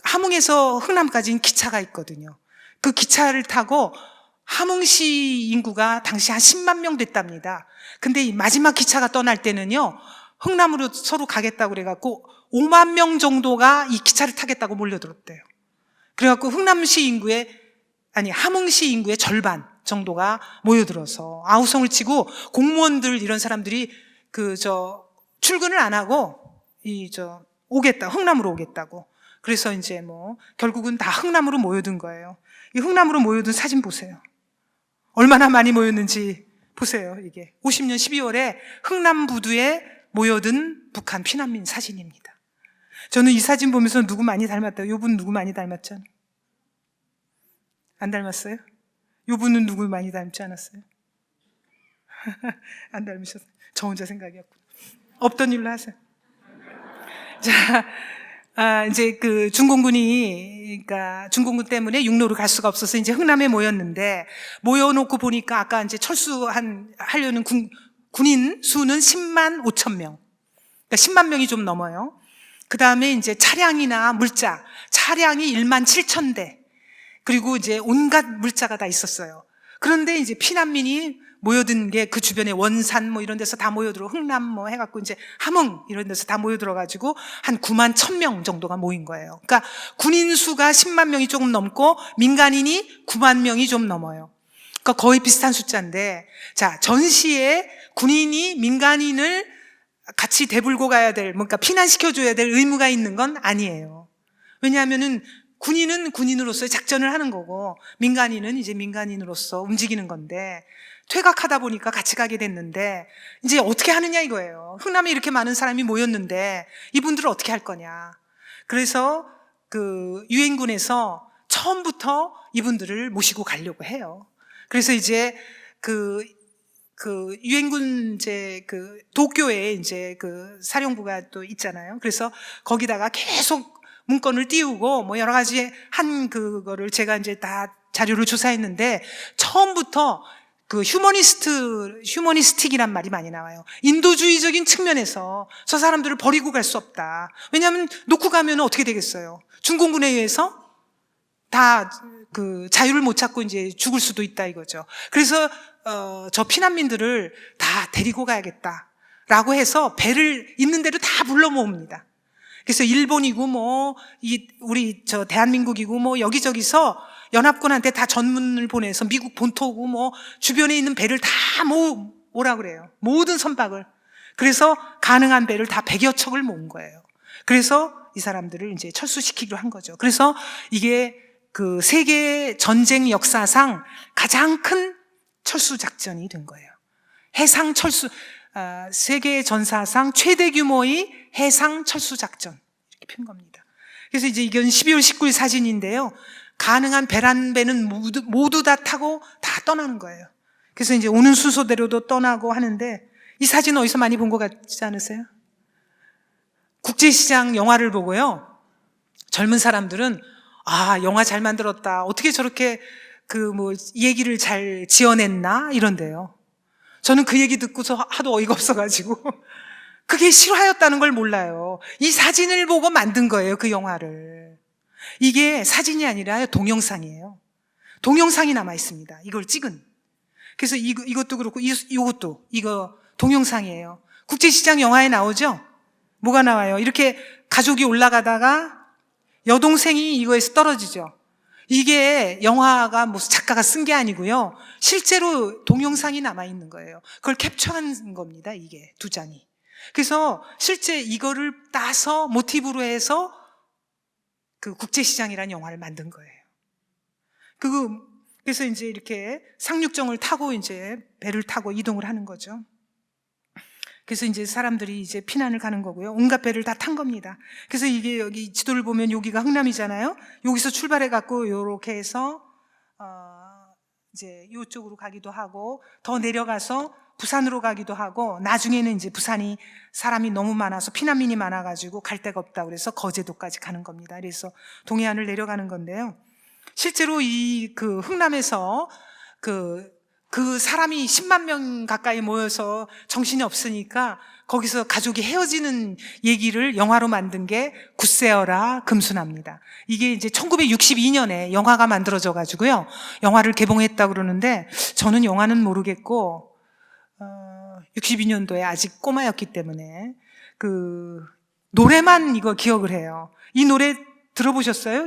B: 함흥에서 흥남까지는 기차가 있거든요. 그 기차를 타고 함흥시 인구가 당시 한 10만 명 됐답니다. 근데 이 마지막 기차가 떠날 때는요, 흥남으로 서로 가겠다고 그래갖고 5만 명 정도가 이 기차를 타겠다고 몰려들었대요. 그래갖고 함흥시 인구의 절반 정도가 모여들어서 아우성을 치고 공무원들 이런 사람들이 출근을 안 하고 흥남으로 오겠다고. 그래서 이제 결국은 다 흥남으로 모여든 거예요. 이 흥남으로 모여든 사진 보세요. 얼마나 많이 모였는지 보세요. 이게 50년 12월에 흥남부두에 모여든 북한 피난민 사진입니다. 저는 이 사진 보면서 누구 많이 닮았다. 요분 누구 많이 닮았잖아요. 안 닮았어요? 요분은 누구 많이 닮지 않았어요? 안 닮으셨어요? 저 혼자 생각이었고. 없던 일로 하세요. 자, 이제 중공군 때문에 육로로 갈 수가 없어서 이제 흥남에 모였는데, 모여놓고 보니까 아까 이제 하려는 군인 수는 10만 5천 명. 그러니까 10만 명이 좀 넘어요. 그 다음에 이제 차량이나 물자, 차량이 1만 7천 대. 그리고 이제 온갖 물자가 다 있었어요. 그런데 이제 피난민이 모여든 게 그 주변에 원산 뭐 이런 데서 다 모여들어, 흥남 뭐 해갖고 이제 함흥 이런 데서 다 모여들어가지고 한 9만 1000명 정도가 모인 거예요. 그러니까 군인 수가 10만 명이 조금 넘고 민간인이 9만 명이 좀 넘어요. 그러니까 거의 비슷한 숫자인데, 자, 전시에 군인이 민간인을 같이 대불고 가야 될, 뭔가 피난시켜줘야 될 의무가 있는 건 아니에요. 왜냐하면은 군인은 군인으로서의 작전을 하는 거고 민간인은 이제 민간인으로서 움직이는 건데, 퇴각하다 보니까 같이 가게 됐는데 이제 어떻게 하느냐 이거예요. 흥남에 이렇게 많은 사람이 모였는데 이분들을 어떻게 할 거냐. 그래서 유엔군에서 처음부터 이분들을 모시고 가려고 해요. 그래서 이제 유엔군 도쿄에 이제 사령부가 또 있잖아요. 그래서 거기다가 계속 문건을 띄우고 뭐 여러 가지 그거를 제가 이제 다 자료를 조사했는데, 처음부터 휴머니스틱이란 말이 많이 나와요. 인도주의적인 측면에서 저 사람들을 버리고 갈 수 없다. 왜냐하면 놓고 가면 어떻게 되겠어요? 중공군에 의해서 다 자유를 못 찾고 이제 죽을 수도 있다 이거죠. 그래서 저 피난민들을 다 데리고 가야겠다라고 해서 배를 있는 대로 다 불러 모읍니다. 그래서 일본이고 우리 대한민국이고 여기저기서 연합군한테 다 전문을 보내서 미국 본토고 주변에 있는 배를 다 모으라 그래요. 모든 선박을. 그래서 가능한 배를 다 100여 척을 모은 거예요. 그래서 이 사람들을 이제 철수시키기로 한 거죠. 그래서 이게 그 세계 전쟁 역사상 가장 큰 철수 작전이 된 거예요. 해상 철수, 세계 전사상 최대 규모의 해상 철수 작전 이렇게 핀 겁니다. 그래서 이제 이건 12월 19일 사진인데요. 가능한 배란 배는 모두 다 타고 다 떠나는 거예요. 그래서 이제 오는 순서대로도 떠나고 하는데 이 사진 어디서 많이 본 것 같지 않으세요? 국제시장 영화를 보고요. 젊은 사람들은 영화 잘 만들었다. 어떻게 저렇게 이 얘기를 잘 지어냈나? 이런데요. 저는 그 얘기 듣고서 하도 어이가 없어가지고 그게 실화였다는 걸 몰라요. 이 사진을 보고 만든 거예요, 그 영화를. 이게 사진이 아니라 동영상이에요. 동영상이 남아 있습니다. 이걸 찍은. 그래서 이것도 그렇고 이거 동영상이에요. 국제시장 영화에 나오죠? 뭐가 나와요? 이렇게 가족이 올라가다가 여동생이 이거에서 떨어지죠. 이게 영화가 무슨 작가가 쓴 게 아니고요. 실제로 동영상이 남아있는 거예요. 그걸 캡처한 겁니다. 이게 두 장이. 그래서 실제 이거를 따서 모티브로 해서 그 국제시장이라는 영화를 만든 거예요. 그래서 이제 이렇게 상륙정을 타고 이제 배를 타고 이동을 하는 거죠. 그래서 이제 사람들이 이제 피난을 가는 거고요. 온갖 배를 다 탄 겁니다. 그래서 이게 여기 지도를 보면 여기가 흥남이잖아요. 여기서 출발해 갖고 요렇게 해서 이제 이쪽으로 가기도 하고 더 내려가서 부산으로 가기도 하고 나중에는 이제 부산이 사람이 너무 많아서 피난민이 많아가지고 갈 데가 없다 그래서 거제도까지 가는 겁니다. 그래서 동해안을 내려가는 건데요. 실제로 그 흥남에서 그 사람이 10만 명 가까이 모여서 정신이 없으니까 거기서 가족이 헤어지는 얘기를 영화로 만든 게 굿세어라 금수나입니다. 이게 이제 1962년에 영화가 만들어져 가지고요. 영화를 개봉했다고 그러는데 저는 영화는 모르겠고 62년도에 아직 꼬마였기 때문에 그 노래만 이거 기억을 해요. 이 노래 들어보셨어요?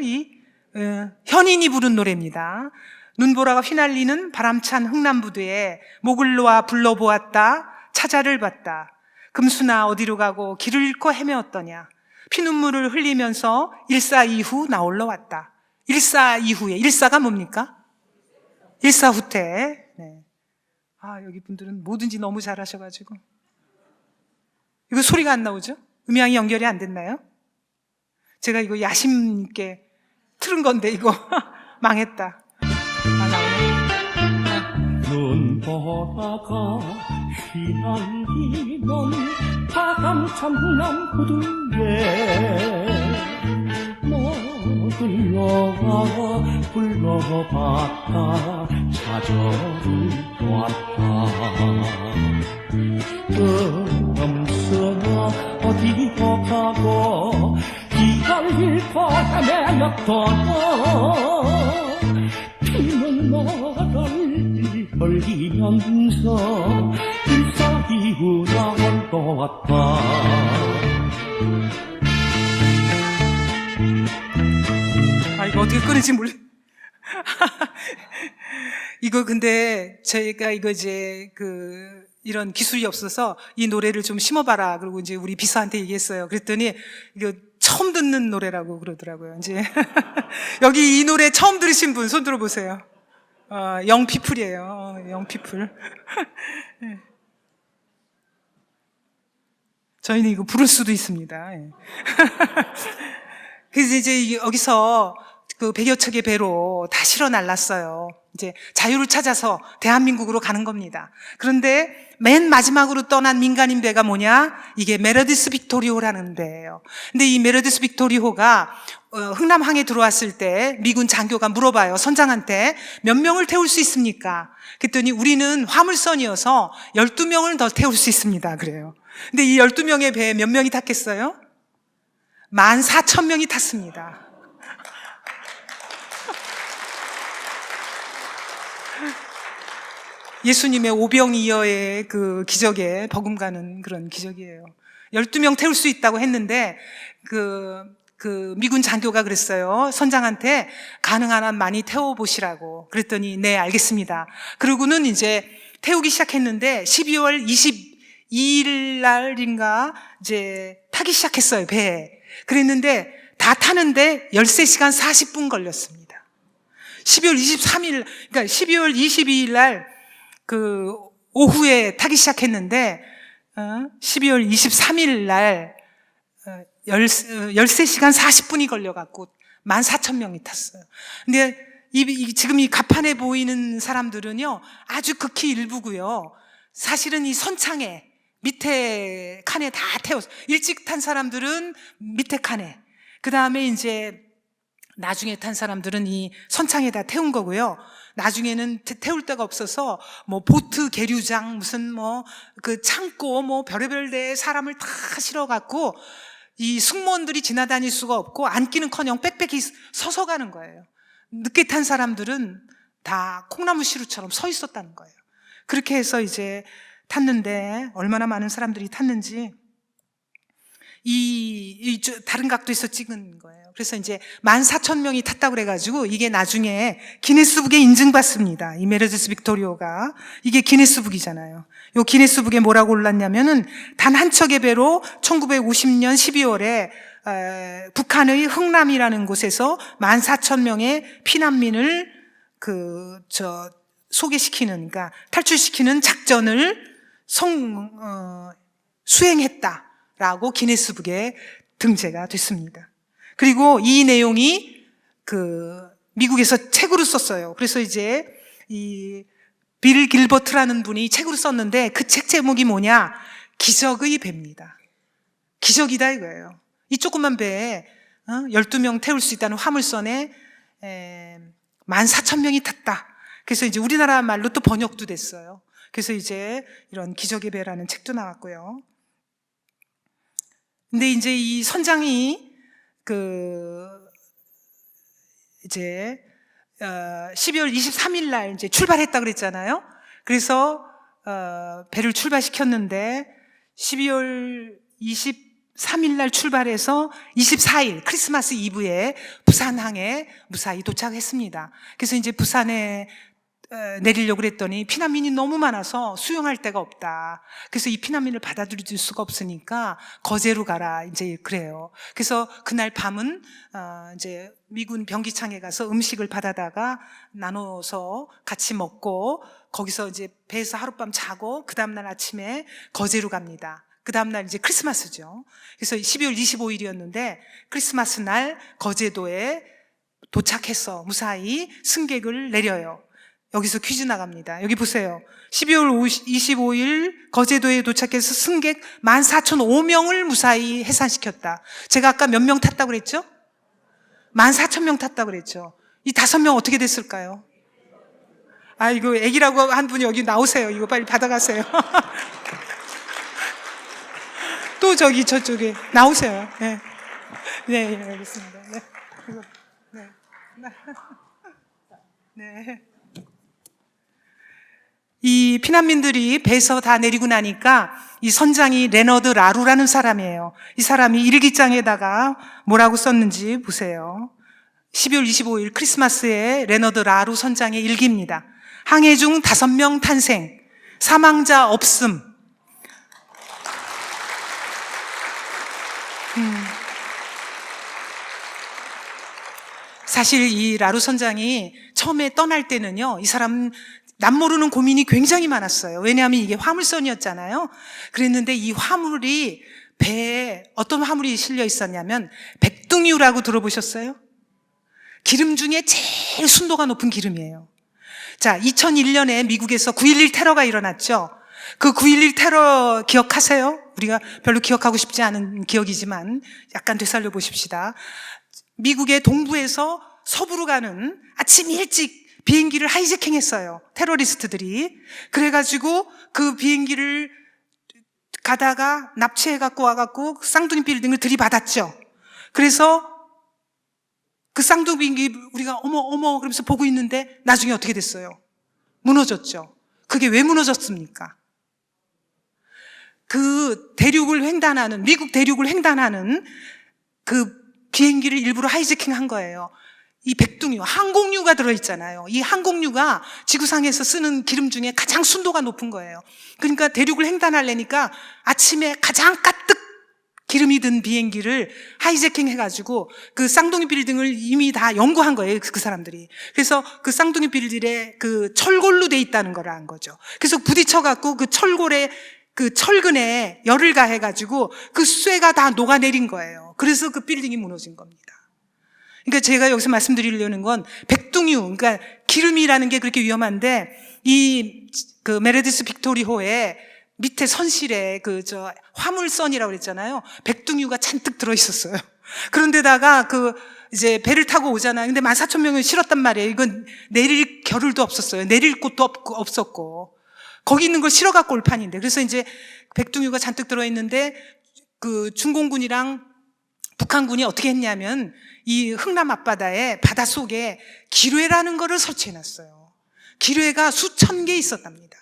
B: 현인이 부른 노래입니다. 눈보라가 휘날리는 바람찬 흥남부두에 목을 놓아 불러보았다. 찾아를 봤다. 금수나 어디로 가고 길을 잃고 헤매었더냐. 피눈물을 흘리면서 일사 이후 나올러 왔다. 일사 이후에 일사가 뭡니까? 일사후퇴. 네. 여기 분들은 뭐든지 너무 잘하셔가지고 이거 소리가 안 나오죠? 음향이 연결이 안 됐나요? 제가 이거 야심 있게 틀은 건데 이거 망했다.
C: 눈보라가 휘날리는 바람찬 흥남부두에 목을 놓아 불러봤다. 찾아를 보았다. 금수나 어디로 가고 길을 잃고 헤매었더냐. 피는 나를 벌리면서 일사 이후 나올 것 같다.
B: 이거 어떻게 끊을지 몰라. 이거 근데 저희가 이거 이제 이런 기술이 없어서 이 노래를 좀 심어봐라. 그리고 이제 우리 비서한테 얘기했어요. 그랬더니 이거 처음 듣는 노래라고 그러더라고요. 이제 여기 이 노래 처음 들으신 분 손 들어보세요. 영피플이에요. 영피플. 저희는 이거 부를 수도 있습니다. 그래서 이제 여기서 그 100여 척의 배로 다 실어 날랐어요. 이제 자유를 찾아서 대한민국으로 가는 겁니다. 그런데 맨 마지막으로 떠난 민간인 배가 뭐냐? 이게 메르디스 빅토리호라는 배예요. 근데 이 메르디스 빅토리호가 흥남항에 들어왔을 때 미군 장교가 물어봐요. 선장한테 몇 명을 태울 수 있습니까? 그랬더니 우리는 화물선이어서 12명을 더 태울 수 있습니다. 그래요. 근데 이 12명의 배에 몇 명이 탔겠어요? 14,000명이 탔습니다. 예수님의 오병이어의 그 기적에 버금가는 그런 기적이에요. 12명 태울 수 있다고 했는데 그 미군 장교가 그랬어요. 선장한테 가능한 한 많이 태워보시라고. 그랬더니 네, 알겠습니다. 그러고는 이제 태우기 시작했는데 12월 22일 날인가 이제 타기 시작했어요, 배에. 그랬는데 다 타는데 13시간 40분 걸렸습니다. 12월 23일, 그러니까 12월 22일 날 그 오후에 타기 시작했는데 12월 23일 날 13시간 40분이 걸려갖고 14,000명이 탔어요. 근데 지금 이 가판에 보이는 사람들은요, 아주 극히 일부고요. 사실은 이 선창에, 밑에 칸에 다 태웠어요. 일찍 탄 사람들은 밑에 칸에, 그 다음에 이제 나중에 탄 사람들은 이 선창에다 태운 거고요. 나중에는 태울 데가 없어서 뭐 보트 계류장, 무슨 뭐 그 창고, 뭐 별의별 데 사람을 다 실어갖고 이 승무원들이 지나다닐 수가 없고 앉기는커녕 빽빽히 서서 가는 거예요. 늦게 탄 사람들은 다 콩나무 시루처럼 서 있었다는 거예요. 그렇게 해서 이제 탔는데 얼마나 많은 사람들이 탔는지 다른 각도에서 찍은 거예요. 그래서 이제 14,000명이 탔다고 그래가지고 이게 나중에 기네스북에 인증받습니다. 이 메르세데스 빅토리오가. 이게 기네스북이잖아요. 요 기네스북에 뭐라고 올랐냐면은 단 한 척의 배로 1950년 12월에 북한의 흥남이라는 곳에서 14,000명의 피난민을 소개시키는, 그러니까 탈출시키는 작전을 수행했다라고 기네스북에 등재가 됐습니다. 그리고 이 내용이 미국에서 책으로 썼어요. 그래서 이제 이 빌 길버트라는 분이 책으로 썼는데 그 책 제목이 뭐냐? 기적의 배입니다. 기적이다 이거예요. 이 조그만 배에 12명 태울 수 있다는 화물선에 14,000명이 탔다. 그래서 이제 우리나라 말로 또 번역도 됐어요. 그래서 이제 이런 기적의 배라는 책도 나왔고요. 근데 이제 이 선장이 이제 12월 23일 날 이제 출발했다 그랬잖아요. 그래서 배를 출발시켰는데 12월 23일 날 출발해서 24일 크리스마스 이브에 부산항에 무사히 도착했습니다. 그래서 이제 부산에 내리려고 그랬더니 피난민이 너무 많아서 수용할 데가 없다. 그래서 이 피난민을 받아들일 수가 없으니까 거제로 가라. 이제 그래요. 그래서 그날 밤은 이제 미군 병기창에 가서 음식을 받아다가 나눠서 같이 먹고 거기서 이제 배에서 하룻밤 자고 그 다음날 아침에 거제로 갑니다. 그 다음날 이제 크리스마스죠. 그래서 12월 25일이었는데 크리스마스 날 거제도에 도착해서 무사히 승객을 내려요. 여기서 퀴즈 나갑니다. 여기 보세요. 12월 25일 거제도에 도착해서 승객 14,005명을 무사히 해산시켰다. 제가 아까 몇 명 탔다고 그랬죠? 14,000명 탔다고 그랬죠. 이 5명 어떻게 됐을까요? 이거 애기라고 한 분이 여기 나오세요. 이거 빨리 받아가세요. 또 저쪽에 나오세요. 네, 네, 알겠습니다. 네. 네. 이 피난민들이 배에서 다 내리고 나니까 이 선장이 레너드 라루라는 사람이에요. 이 사람이 일기장에다가 뭐라고 썼는지 보세요. 12월 25일 크리스마스에 레너드 라루 선장의 일기입니다. 항해 중 5명 탄생, 사망자 없음. 사실 이 라루 선장이 처음에 떠날 때는요, 이 사람 남모르는 고민이 굉장히 많았어요. 왜냐하면 이게 화물선이었잖아요. 그랬는데 이 화물이 배에 어떤 화물이 실려 있었냐면 백둥유라고 들어보셨어요? 기름 중에 제일 순도가 높은 기름이에요. 자, 2001년에 미국에서 9.11 테러가 일어났죠. 그 9.11 테러 기억하세요? 우리가 별로 기억하고 싶지 않은 기억이지만 약간 되살려 보십시다. 미국의 동부에서 서부로 가는 아침 일찍 비행기를 하이제킹했어요. 테러리스트들이. 그래가지고 그 비행기를 가다가 납치해갖고 와갖고 쌍둥이 빌딩을 들이받았죠. 그래서 그 쌍둥이 비행기 우리가 어머 그러면서 보고 있는데 나중에 어떻게 됐어요? 무너졌죠. 그게 왜 무너졌습니까? 그 대륙을 횡단하는, 미국 대륙을 횡단하는 그 비행기를 일부러 하이제킹 한 거예요. 이 백둥유, 항공유가 들어있잖아요. 이 항공유가 지구상에서 쓰는 기름 중에 가장 순도가 높은 거예요. 그러니까 대륙을 횡단하려니까 아침에 가장 가득 기름이 든 비행기를 하이제킹 해가지고 그 쌍둥이 빌딩을 이미 다 연구한 거예요, 그 사람들이. 그래서 그 쌍둥이 빌딩에 그 철골로 돼 있다는 걸 안 거죠. 그래서 부딪혀갖고 그 철골에 그 철근에 열을 가해가지고 그 쇠가 다 녹아내린 거예요. 그래서 그 빌딩이 무너진 겁니다. 그러니까 제가 여기서 말씀드리려는 건 백둥유, 그러니까 기름이라는 게 그렇게 위험한데 이 그 메레디스 빅토리호에 밑에 선실에 화물선이라고 그랬잖아요. 백둥유가 잔뜩 들어있었어요. 그런데다가 이제 배를 타고 오잖아요. 근데 14,000명을 실었단 말이에요. 이건 내릴 겨를도 없었어요. 내릴 곳도 없었고. 거기 있는 걸 실어갖고 올 판인데. 그래서 이제 백둥유가 잔뜩 들어있는데 그 중공군이랑 북한군이 어떻게 했냐면 이 흥남 앞바다에 바닷속에 기뢰라는 거를 설치해놨어요. 기뢰가 수천 개 있었답니다.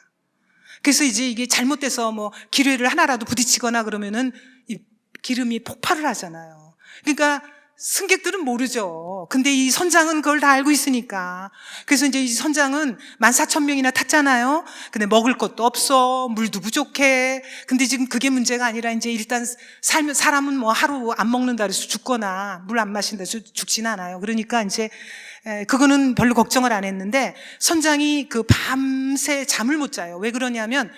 B: 그래서 이제 이게 잘못돼서 뭐 기뢰를 하나라도 부딪히거나 그러면은 이 기름이 폭발을 하잖아요. 그러니까 승객들은 모르죠. 근데 이 선장은 그걸 다 알고 있으니까. 그래서 이제 이 선장은 14,000명이나 탔잖아요. 근데 먹을 것도 없어. 물도 부족해. 근데 지금 그게 문제가 아니라 이제 일단 사람은 뭐 하루 안 먹는다 그래서 죽거나 물 안 마신다 해서 죽진 않아요. 그러니까 이제 그거는 별로 걱정을 안 했는데 선장이 그 밤새 잠을 못 자요. 왜 그러냐면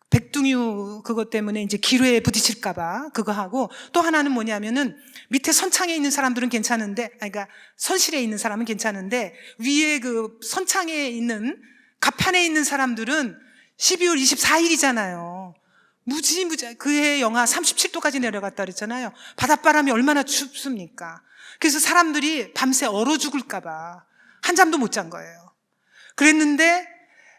B: 백둥유 그것 때문에 이제 기뢰에 부딪힐까봐 그거 하고 또 하나는 뭐냐면은 밑에 선창에 있는 사람들은 괜찮은데, 그러니까 선실에 있는 사람은 괜찮은데 위에 그 선창에 있는 갑판에 있는 사람들은 12월 24일이잖아요. 무지 그해 영하 37도까지 내려갔다 그랬잖아요. 바닷바람이 얼마나 춥습니까? 그래서 사람들이 밤새 얼어 죽을까봐 한잠도 못 잔 거예요. 그랬는데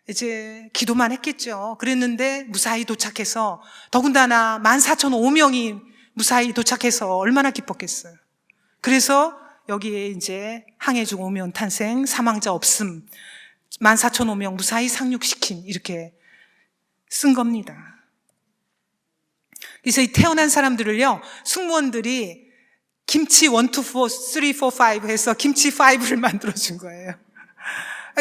B: 이제 기도만 했겠죠. 그랬는데 무사히 도착해서 더군다나 14,005명이 무사히 도착해서 얼마나 기뻤겠어요. 그래서 여기에 이제 항해중 오면 탄생, 사망자 없음, 14,005명 무사히 상륙시킨 이렇게 쓴 겁니다. 그래서 이 태어난 사람들을요, 승무원들이 김치 1, 2, 4, 3, 4, 5 해서 김치 5를 만들어준 거예요.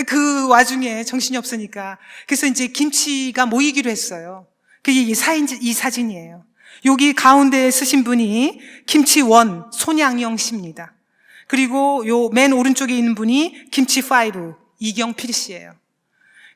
B: 그 와중에 정신이 없으니까. 그래서 이제 김치가 모이기로 했어요. 그게 이 사진이에요. 여기 가운데에 쓰신 분이 김치1 손양영 씨입니다. 그리고 요 맨 오른쪽에 있는 분이 김치5 이경필 씨예요.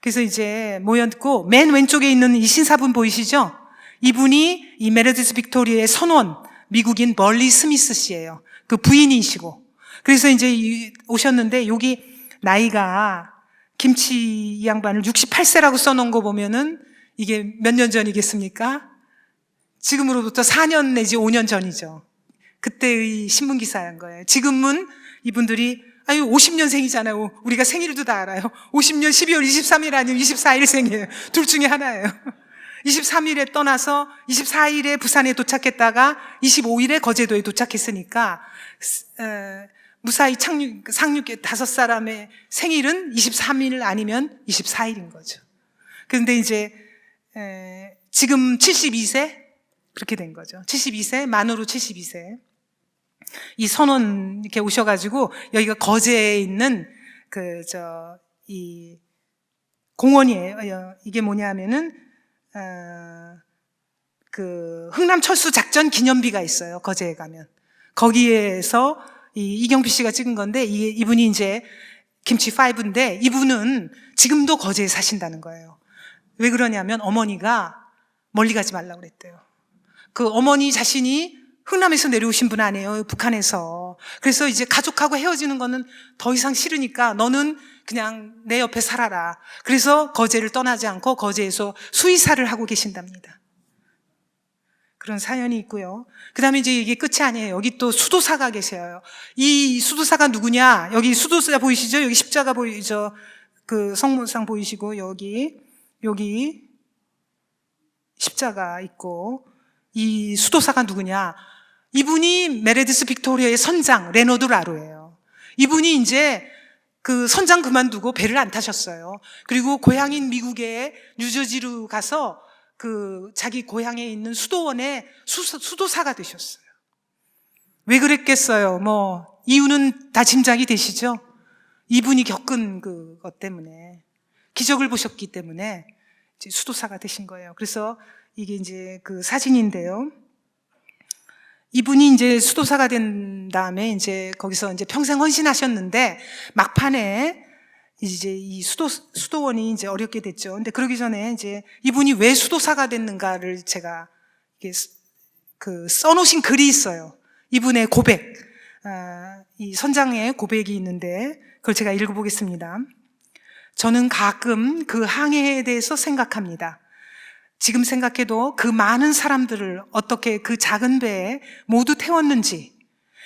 B: 그래서 이제 모였고 맨 왼쪽에 있는 이 신사분 보이시죠? 이분이 이 메르디스 빅토리아의 선원 미국인 멀리 스미스 씨예요. 그 부인이시고. 그래서 이제 오셨는데 여기 나이가 김치 이 양반을 68세라고 써놓은 거 보면은 이게 몇 년 전이겠습니까? 지금으로부터 4년 내지 5년 전이죠. 그때의 신문기사인 거예요. 지금은 이분들이 50년생이잖아요. 우리가 생일도 다 알아요. 50년 12월 23일 아니면 24일 생이에요. 둘 중에 하나예요. 23일에 떠나서 24일에 부산에 도착했다가 25일에 거제도에 도착했으니까 무사히 상륙 5사람의 생일은 23일 아니면 24일인 거죠. 그런데 이제 지금 72세 그렇게 된 거죠. 72세, 만으로 72세. 이 선원 이렇게 오셔가지고 여기가 거제에 있는 이 공원이에요. 이게 뭐냐면은 그 흥남철수 작전 기념비가 있어요. 거제에 가면 거기에서 이경필 씨가 찍은 건데 이분이 이제 김치5인데 이분은 지금도 거제에 사신다는 거예요. 왜 그러냐면 어머니가 멀리 가지 말라고 그랬대요. 그 어머니 자신이 흥남에서 내려오신 분 아니에요. 북한에서. 그래서 이제 가족하고 헤어지는 거는 더 이상 싫으니까 너는 그냥 내 옆에 살아라. 그래서 거제를 떠나지 않고 거제에서 수의사를 하고 계신답니다. 그런 사연이 있고요. 그 다음에 이제 이게 끝이 아니에요. 여기 또 수도사가 계셔요. 이 수도사가 누구냐? 여기 수도사 보이시죠? 여기 십자가 보이죠? 그 성문상 보이시고, 여기 십자가 있고, 이 수도사가 누구냐? 이분이 메레디스 빅토리아의 선장, 레너드 라루예요. 이분이 이제 그 선장 그만두고 배를 안 타셨어요. 그리고 고향인 미국의 뉴저지로 가서 그 자기 고향에 있는 수도원의 수도사가 되셨어요. 왜 그랬겠어요? 뭐 이유는 다 짐작이 되시죠? 이분이 겪은 그것 때문에, 기적을 보셨기 때문에 이제 수도사가 되신 거예요. 그래서 이게 이제 그 사진인데요. 이분이 이제 수도사가 된 다음에 이제 거기서 이제 평생 헌신하셨는데 막판에 이제 이 수도원이 이제 어렵게 됐죠. 근데 그러기 전에 이제 이분이 왜 수도사가 됐는가를 제가 이게 그 써놓으신 글이 있어요. 이분의 고백, 이 선장의 고백이 있는데 그걸 제가 읽어보겠습니다. 저는 가끔 그 항해에 대해서 생각합니다. 지금 생각해도 그 많은 사람들을 어떻게 그 작은 배에 모두 태웠는지,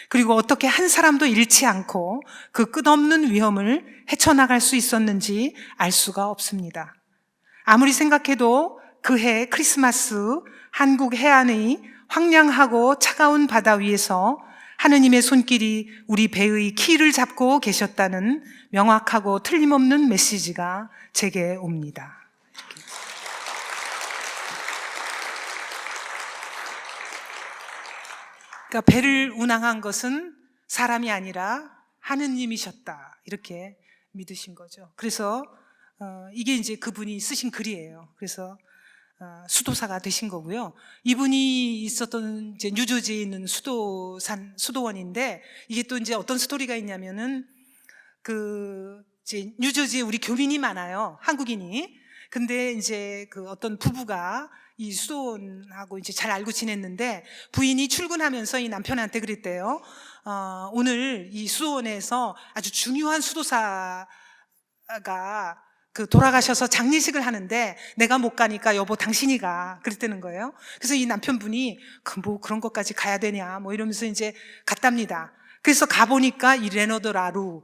B: 그리고 어떻게 한 사람도 잃지 않고 그 끝없는 위험을 헤쳐나갈 수 있었는지 알 수가 없습니다. 아무리 생각해도 그 해 크리스마스 한국 해안의 황량하고 차가운 바다 위에서 하느님의 손길이 우리 배의 키를 잡고 계셨다는 명확하고 틀림없는 메시지가 제게 옵니다. 그러니까 배를 운항한 것은 사람이 아니라 하느님이셨다, 이렇게 믿으신 거죠. 그래서 이게 이제 그분이 쓰신 글이에요. 그래서 수도사가 되신 거고요. 이분이 있었던 이제 뉴저지에 있는 수도원인데, 이게 또 이제 어떤 스토리가 있냐면은 그 이제 뉴저지에 우리 교민이 많아요, 한국인이. 근데 이제 그 어떤 부부가 이 수도원하고 이제 잘 알고 지냈는데, 부인이 출근하면서 이 남편한테 그랬대요. 오늘 이 수도원에서 아주 중요한 수도사가 그 돌아가셔서 장례식을 하는데 내가 못 가니까 여보 당신이 가, 그랬다는 거예요. 그래서 이 남편분이 뭐 그런 것까지 가야 되냐 뭐 이러면서 이제 갔답니다. 그래서 가보니까 이 레너드 라루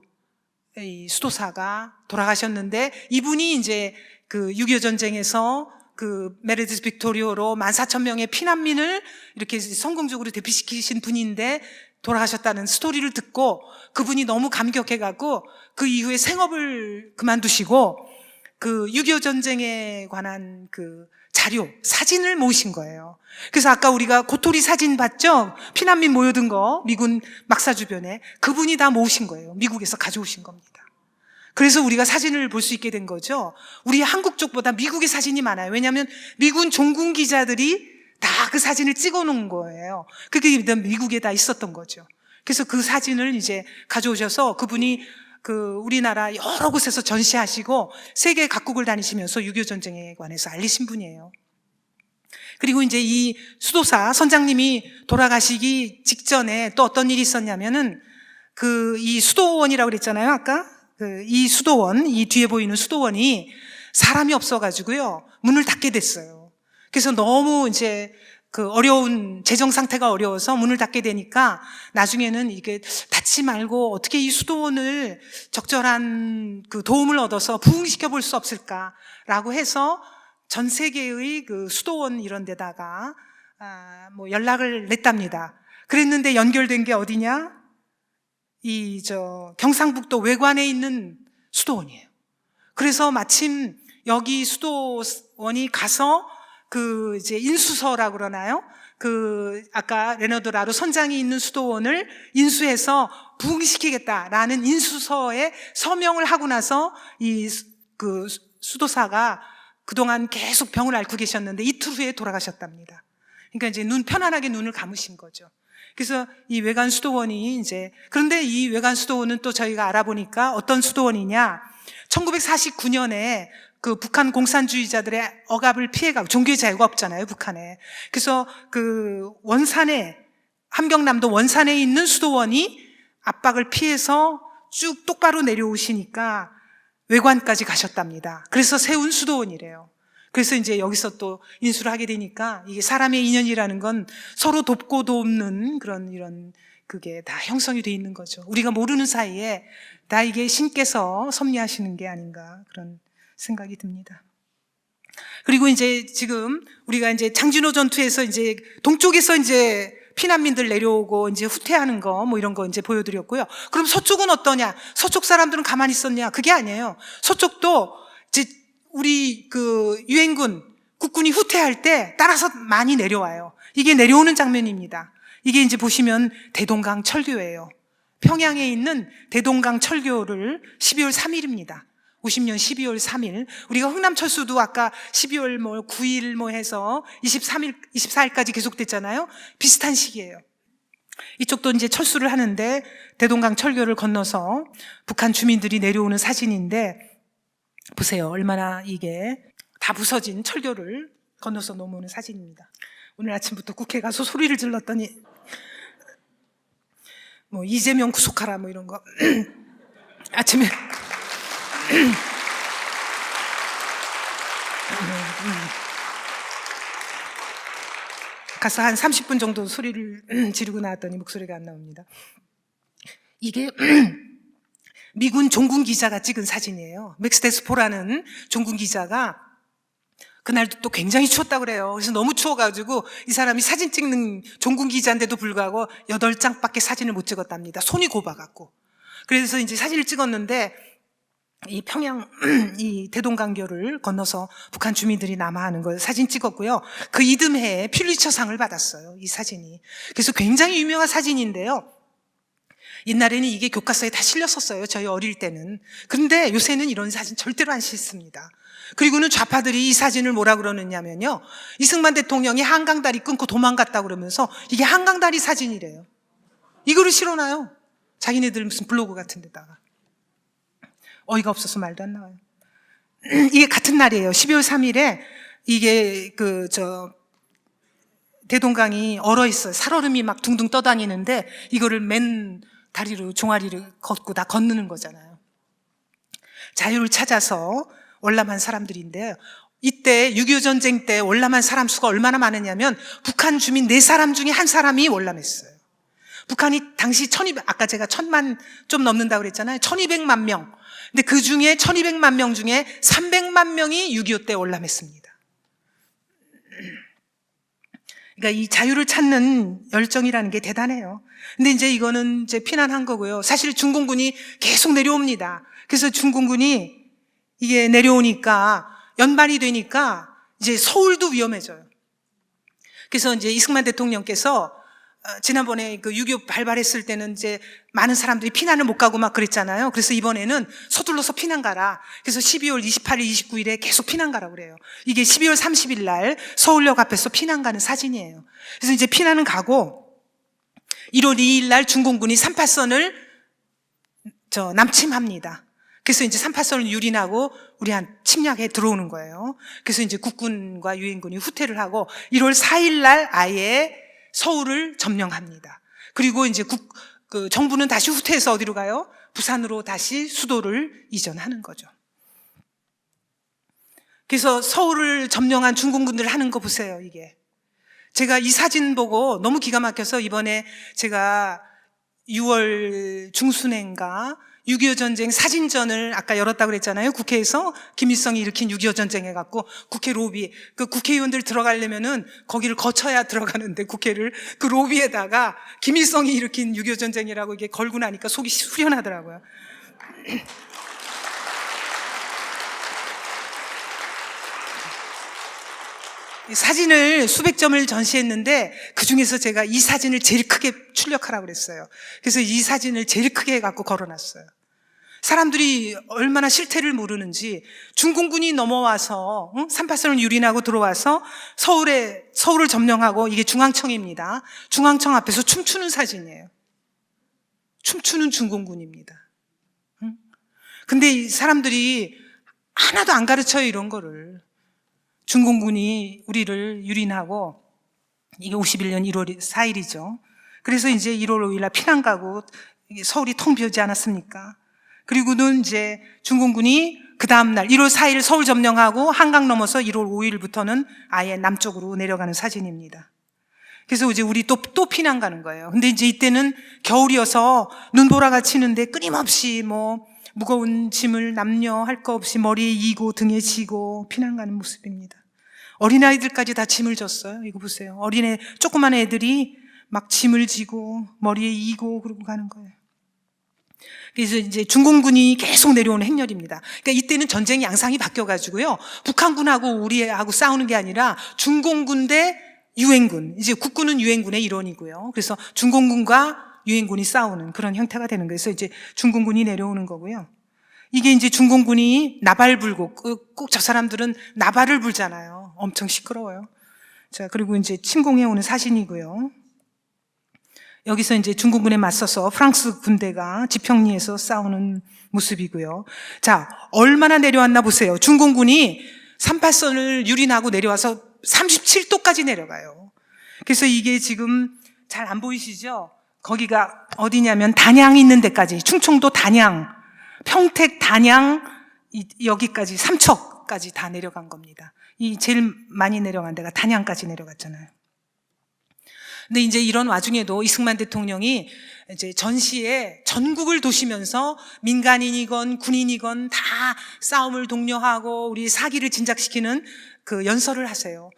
B: 이 수도사가 돌아가셨는데, 이분이 이제 그 6.25 전쟁에서 그 메르디스 빅토리오로 14,000명의 피난민을 이렇게 성공적으로 대피시키신 분인데 돌아가셨다는 스토리를 듣고 그분이 너무 감격해갖고 그 이후에 생업을 그만두시고 그 6.25 전쟁에 관한 그 자료, 사진을 모으신 거예요. 그래서 아까 우리가 고토리 사진 봤죠? 피난민 모여든 거, 미군 막사 주변에. 그분이 다 모으신 거예요. 미국에서 가져오신 겁니다. 그래서 우리가 사진을 볼 수 있게 된 거죠. 우리 한국 쪽보다 미국의 사진이 많아요. 왜냐하면 미군 종군 기자들이 다 그 사진을 찍어 놓은 거예요. 그게 미국에 다 있었던 거죠. 그래서 그 사진을 이제 가져오셔서 그분이 그 우리나라 여러 곳에서 전시하시고 세계 각국을 다니시면서 6.25 전쟁에 관해서 알리신 분이에요. 그리고 이제 이 수도사 선장님이 돌아가시기 직전에 또 어떤 일이 있었냐면은 그 이 수도원이라고 그랬잖아요, 아까. 그 이 수도원, 이 뒤에 보이는 수도원이 사람이 없어가지고요, 문을 닫게 됐어요. 그래서 너무 이제 그 어려운 재정 상태가 어려워서 문을 닫게 되니까 나중에는 이게 닫지 말고 어떻게 이 수도원을 적절한 그 도움을 얻어서 부흥시켜 볼 수 없을까라고 해서 전 세계의 그 수도원 이런 데다가 뭐 연락을 냈답니다. 그랬는데 연결된 게 어디냐? 경상북도 외관에 있는 수도원이에요. 그래서 마침 여기 수도원이 가서 그 이제 인수서라고 그러나요? 그 아까 레너드 라루 선장이 있는 수도원을 인수해서 부흥시키겠다라는 인수서에 서명을 하고 나서 이 그 수도사가 그동안 계속 병을 앓고 계셨는데 이틀 후에 돌아가셨답니다. 그러니까 이제 편안하게 눈을 감으신 거죠. 그래서 이 외관 수도원이 이제, 그런데 이 외관 수도원은 또 저희가 알아보니까 어떤 수도원이냐? 1949년에 그 북한 공산주의자들의 억압을 피해가고, 종교의 자유가 없잖아요, 북한에. 그래서 그 원산에, 함경남도 원산에 있는 수도원이 압박을 피해서 쭉 똑바로 내려오시니까 외관까지 가셨답니다. 그래서 세운 수도원이래요. 그래서 이제 여기서 또 인수를 하게 되니까 이게 사람의 인연이라는 건 서로 돕고 돕는 그런 이런 그게 다 형성이 돼 있는 거죠. 우리가 모르는 사이에 다 이게 신께서 섭리하시는 게 아닌가, 그런 생각이 듭니다. 그리고 이제 지금 우리가 이제 장진호 전투에서 이제 동쪽에서 이제 피난민들 내려오고 이제 후퇴하는 거 뭐 이런 거 이제 보여드렸고요. 그럼 서쪽은 어떠냐? 서쪽 사람들은 가만히 있었냐? 그게 아니에요. 서쪽도 이제 우리 그 유엔군 국군이 후퇴할 때 따라서 많이 내려와요. 이게 내려오는 장면입니다. 이게 이제 보시면 대동강 철교예요. 평양에 있는 대동강 철교를 12월 3일입니다. 50년 12월 3일. 우리가 흥남철수도 아까 12월 뭐 9일 뭐 해서 23일, 24일까지 계속됐잖아요. 비슷한 시기예요. 이쪽도 이제 철수를 하는데 대동강 철교를 건너서 북한 주민들이 내려오는 사진인데 보세요. 얼마나 이게 다 부서진 철교를 건너서 넘어오는 사진입니다. 오늘 아침부터 국회 가서 소리를 질렀더니 뭐 이재명 구속하라 뭐 이런 거 아침에 가서 한 30분 정도 소리를 지르고 나왔더니 목소리가 안 나옵니다. 이게 미군 종군 기자가 찍은 사진이에요. 맥스 데스포라는 종군 기자가 그날도 또 굉장히 추웠다고 그래요. 그래서 너무 추워가지고 이 사람이 사진 찍는 종군 기자인데도 불구하고 8장밖에 사진을 못 찍었답니다. 손이 곱아갖고. 그래서 이제 사진을 찍었는데 이 평양, 이 대동강교를 건너서 북한 주민들이 남하하는 걸 사진 찍었고요. 그 이듬해에 퓰리처상을 받았어요. 이 사진이. 그래서 굉장히 유명한 사진인데요. 옛날에는 이게 교과서에 다 실렸었어요. 저희 어릴 때는. 그런데 요새는 이런 사진 절대로 안 싣습니다. 그리고는 좌파들이 이 사진을 뭐라 그러느냐면요. 이승만 대통령이 한강다리 끊고 도망갔다 그러면서 이게 한강다리 사진이래요. 이거를 실어놔요. 자기네들 무슨 블로그 같은 데다가. 어이가 없어서 말도 안 나와요. 이게 같은 날이에요. 12월 3일에 이게 대동강이 얼어 있어요. 살얼음이 막 둥둥 떠다니는데 이거를 맨 다리로 종아리를 걷고 다 건너는 거잖아요. 자유를 찾아서 월남한 사람들인데 이때 6.25 전쟁 때 월남한 사람 수가 얼마나 많으냐면 북한 주민 4사람 중에 1사람이 월남했어요. 북한이 당시 아까 제가 1000만 좀 넘는다고 그랬잖아요. 1200만 명. 근데 그 중에 1200만 명 중에 300만 명이 6.25 때 월남했습니다. 그러니까 이 자유를 찾는 열정이라는 게 대단해요. 근데 이제 이거는 이제 피난한 거고요. 사실 중공군이 계속 내려옵니다. 그래서 중공군이 이게 내려오니까 연말이 되니까 이제 서울도 위험해져요. 그래서 이제 이승만 대통령께서 지난번에 그 6.25 발발했을 때는 이제 많은 사람들이 피난을 못 가고 막 그랬잖아요. 그래서 이번에는 서둘러서 피난 가라. 그래서 12월 28일, 29일에 계속 피난 가라고 그래요. 이게 12월 30일 날 서울역 앞에서 피난 가는 사진이에요. 그래서 이제 피난은 가고 1월 2일 날 중공군이 3파선을 남침합니다. 그래서 이제 3파선을 유린하고 우리한 침략에 들어오는 거예요. 그래서 이제 국군과 유엔군이 후퇴를 하고 1월 4일 날 아예 서울을 점령합니다. 그리고 이제 정부는 다시 후퇴해서 어디로 가요? 부산으로 다시 수도를 이전하는 거죠. 그래서 서울을 점령한 중공군들 하는 거 보세요, 이게. 제가 이 사진 보고 너무 기가 막혀서 이번에 제가 6월 중순인가 6.25 전쟁 사진전을 아까 열었다고 그랬잖아요. 국회에서 김일성이 일으킨 6.25 전쟁 해갖고 국회 로비, 그 국회의원들 들어가려면은 거기를 거쳐야 들어가는데 국회를 그 로비에다가 김일성이 일으킨 6.25 전쟁이라고 이게 걸고 나니까 속이 후련하더라고요. 사진을 수백 점을 전시했는데 그중에서 제가 이 사진을 제일 크게 출력하라고 그랬어요. 그래서 이 사진을 제일 크게 해갖고 걸어놨어요. 사람들이 얼마나 실태를 모르는지 중공군이 넘어와서 3파선을 유린하고 들어와서 서울을 점령하고 이게 중앙청입니다. 중앙청 앞에서 춤추는 사진이에요. 춤추는 중공군입니다. 근데 이 사람들이 하나도 안 가르쳐요, 이런 거를. 중공군이 우리를 유린하고 이게 51년 1월 4일이죠. 그래서 이제 1월 5일 날 피난 가고 서울이 텅 비어지 않았습니까? 그리고는 이제 중공군이 그 다음날 1월 4일 서울 점령하고 한강 넘어서 1월 5일부터는 아예 남쪽으로 내려가는 사진입니다. 그래서 이제 우리 또 피난 가는 거예요. 근데 이제 이때는 겨울이어서 눈보라가 치는데 끊임없이 무거운 짐을 남녀 할 거 없이 머리에 이고 등에 지고 피난 가는 모습입니다. 어린아이들까지 다 짐을 졌어요. 이거 보세요. 조그만 애들이 막 짐을 지고 머리에 이고 그러고 가는 거예요. 그래서 이제 중공군이 계속 내려오는 행렬입니다. 그러니까 이때는 전쟁 양상이 바뀌어가지고요. 북한군하고 우리하고 싸우는 게 아니라 중공군 대 유엔군. 이제 국군은 유엔군의 일원이고요. 그래서 중공군과 유엔군이 싸우는 그런 형태가 되는 거예요. 그래서 이제 중공군이 내려오는 거고요. 이게 이제 중공군이 나발 불고, 꼭 저 사람들은 나발을 불잖아요. 엄청 시끄러워요. 자, 그리고 이제 침공해오는 사진이고요. 여기서 이제 중공군에 맞서서 프랑스 군대가 지평리에서 싸우는 모습이고요. 자, 얼마나 내려왔나 보세요. 중공군이 38선을 유린하고 내려와서 37도까지 내려가요. 그래서 이게 지금 잘 안 보이시죠? 거기가 어디냐면 단양 있는 데까지, 충청도 단양, 평택 단양, 여기까지 삼척까지 다 내려간 겁니다. 이 제일 많이 내려간 데가 단양까지 내려갔잖아요. 근데 이제 이런 와중에도 이승만 대통령이 이제 전시에 전국을 도시면서 민간인이건 군인이건 다 싸움을 독려하고 우리 사기를 진작시키는 그 연설을 하세요.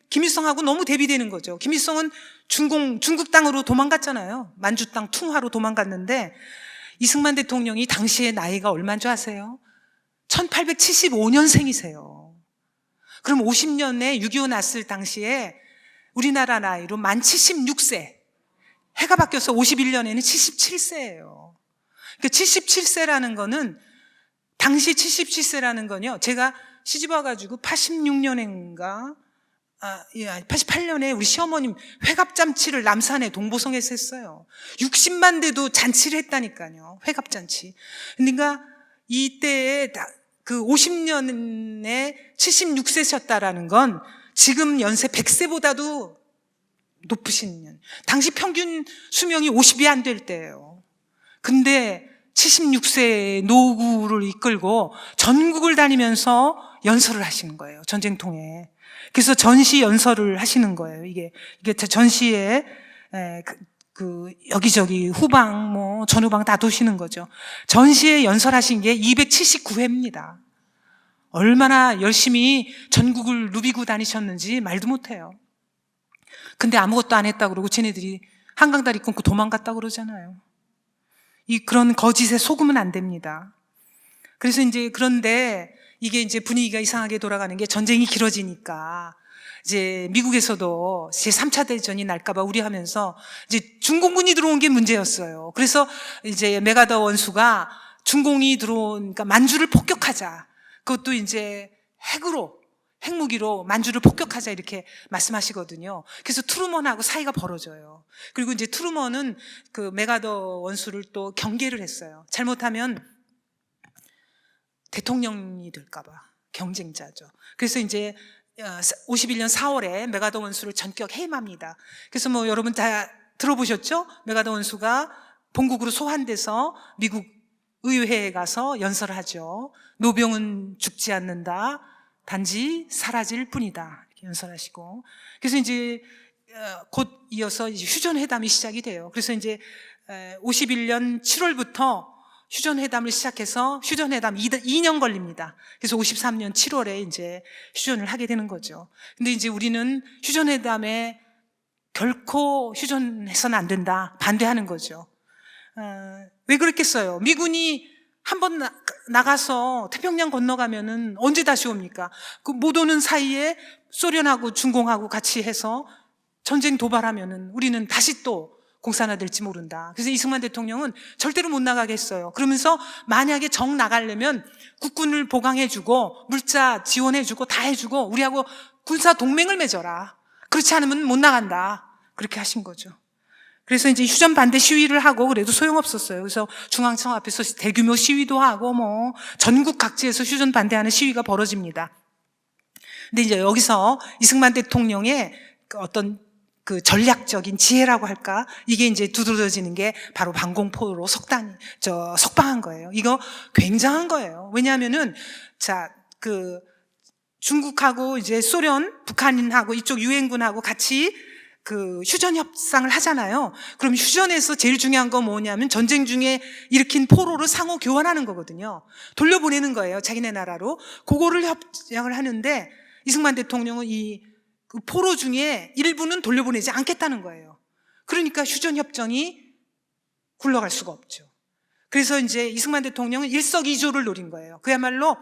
B: 김일성하고 너무 대비되는 거죠. 김일성은 중국 땅으로 도망갔잖아요. 만주 땅 퉁화로 도망갔는데 이승만 대통령이 당시에 나이가 얼마인 줄 아세요? 1875년생이세요. 그럼 50년에 6.25 났을 당시에 우리나라 나이로 만 76세. 해가 바뀌어서 51년에는 77세예요. 그러니까 77세라는 거는, 당시 77세라는 건요, 제가 시집 와가지고 86년인가, 88년에 우리 시어머님 회갑잔치를 남산에 동보성에서 했어요. 60만 대도 잔치를 했다니까요. 회갑잔치. 그러니까 이때에 그 50년에 76세셨다라는 건 지금 연세 100세보다도 높으신 년. 당시 평균 수명이 50이 안 될 때예요. 근데 76세 노구를 이끌고 전국을 다니면서 연설을 하시는 거예요. 전쟁통에. 그래서 전시 연설을 하시는 거예요. 이게 전시에 여기저기 후방, 전후방 다 도시는 거죠. 전시에 연설하신 게 279회입니다. 얼마나 열심히 전국을 누비고 다니셨는지 말도 못해요. 근데 아무것도 안 했다고 그러고 쟤네들이 한강다리 끊고 도망갔다고 그러잖아요. 그런 거짓에 속으면 안 됩니다. 그래서 이제 그런데 이게 이제 분위기가 이상하게 돌아가는 게 전쟁이 길어지니까 이제 미국에서도 제3차 대전이 날까봐 우려하면서 이제 중공군이 들어온 게 문제였어요. 그래서 이제 메가더 원수가 중공이 그러니까 만주를 폭격하자. 그것도 이제 핵무기로 만주를 폭격하자 이렇게 말씀하시거든요. 그래서 트루먼하고 사이가 벌어져요. 그리고 이제 트루먼은 그 메가더 원수를 또 경계를 했어요. 잘못하면 대통령이 될까봐 경쟁자죠. 그래서 이제 51년 4월에 메가더 원수를 전격 해임합니다. 그래서 여러분 다 들어보셨죠? 메가더 원수가 본국으로 소환돼서 미국 의회에 가서 연설을 하죠. 노병은 죽지 않는다. 단지 사라질 뿐이다. 이렇게 연설하시고. 그래서 이제 곧 이어서 이제 휴전회담이 시작이 돼요. 그래서 이제 51년 7월부터 휴전회담을 시작해서 휴전회담 2년 걸립니다. 그래서 53년 7월에 이제 휴전을 하게 되는 거죠. 근데 이제 우리는 휴전회담에 결코 휴전해서는 안 된다. 반대하는 거죠. 왜 그랬겠어요? 미군이 한번 나가서 태평양 건너가면은 언제 다시 옵니까? 그 못 오는 사이에 소련하고 중공하고 같이 해서 전쟁 도발하면은 우리는 다시 또 공산화될지 모른다. 그래서 이승만 대통령은 절대로 못 나가겠어요. 그러면서 만약에 정 나가려면 국군을 보강해주고 물자 지원해주고 다 해주고 우리하고 군사 동맹을 맺어라. 그렇지 않으면 못 나간다. 그렇게 하신 거죠. 그래서 이제 휴전 반대 시위를 하고 그래도 소용없었어요. 그래서 중앙청 앞에서 대규모 시위도 하고 전국 각지에서 휴전 반대하는 시위가 벌어집니다. 근데 이제 여기서 이승만 대통령의 어떤 그 전략적인 지혜라고 할까? 이게 이제 두드러지는 게 바로 방공포로 석방한 거예요. 이거 굉장한 거예요. 왜냐하면은, 중국하고 이제 소련, 북한하고 이쪽 유엔군하고 같이 그 휴전 협상을 하잖아요. 그럼 휴전에서 제일 중요한 건 뭐냐면 전쟁 중에 일으킨 포로를 상호 교환하는 거거든요. 돌려보내는 거예요. 자기네 나라로. 그거를 협상을 하는데 이승만 대통령은 그 포로 중에 일부는 돌려보내지 않겠다는 거예요. 그러니까 휴전협정이 굴러갈 수가 없죠. 그래서 이제 이승만 대통령은 일석이조를 노린 거예요. 그야말로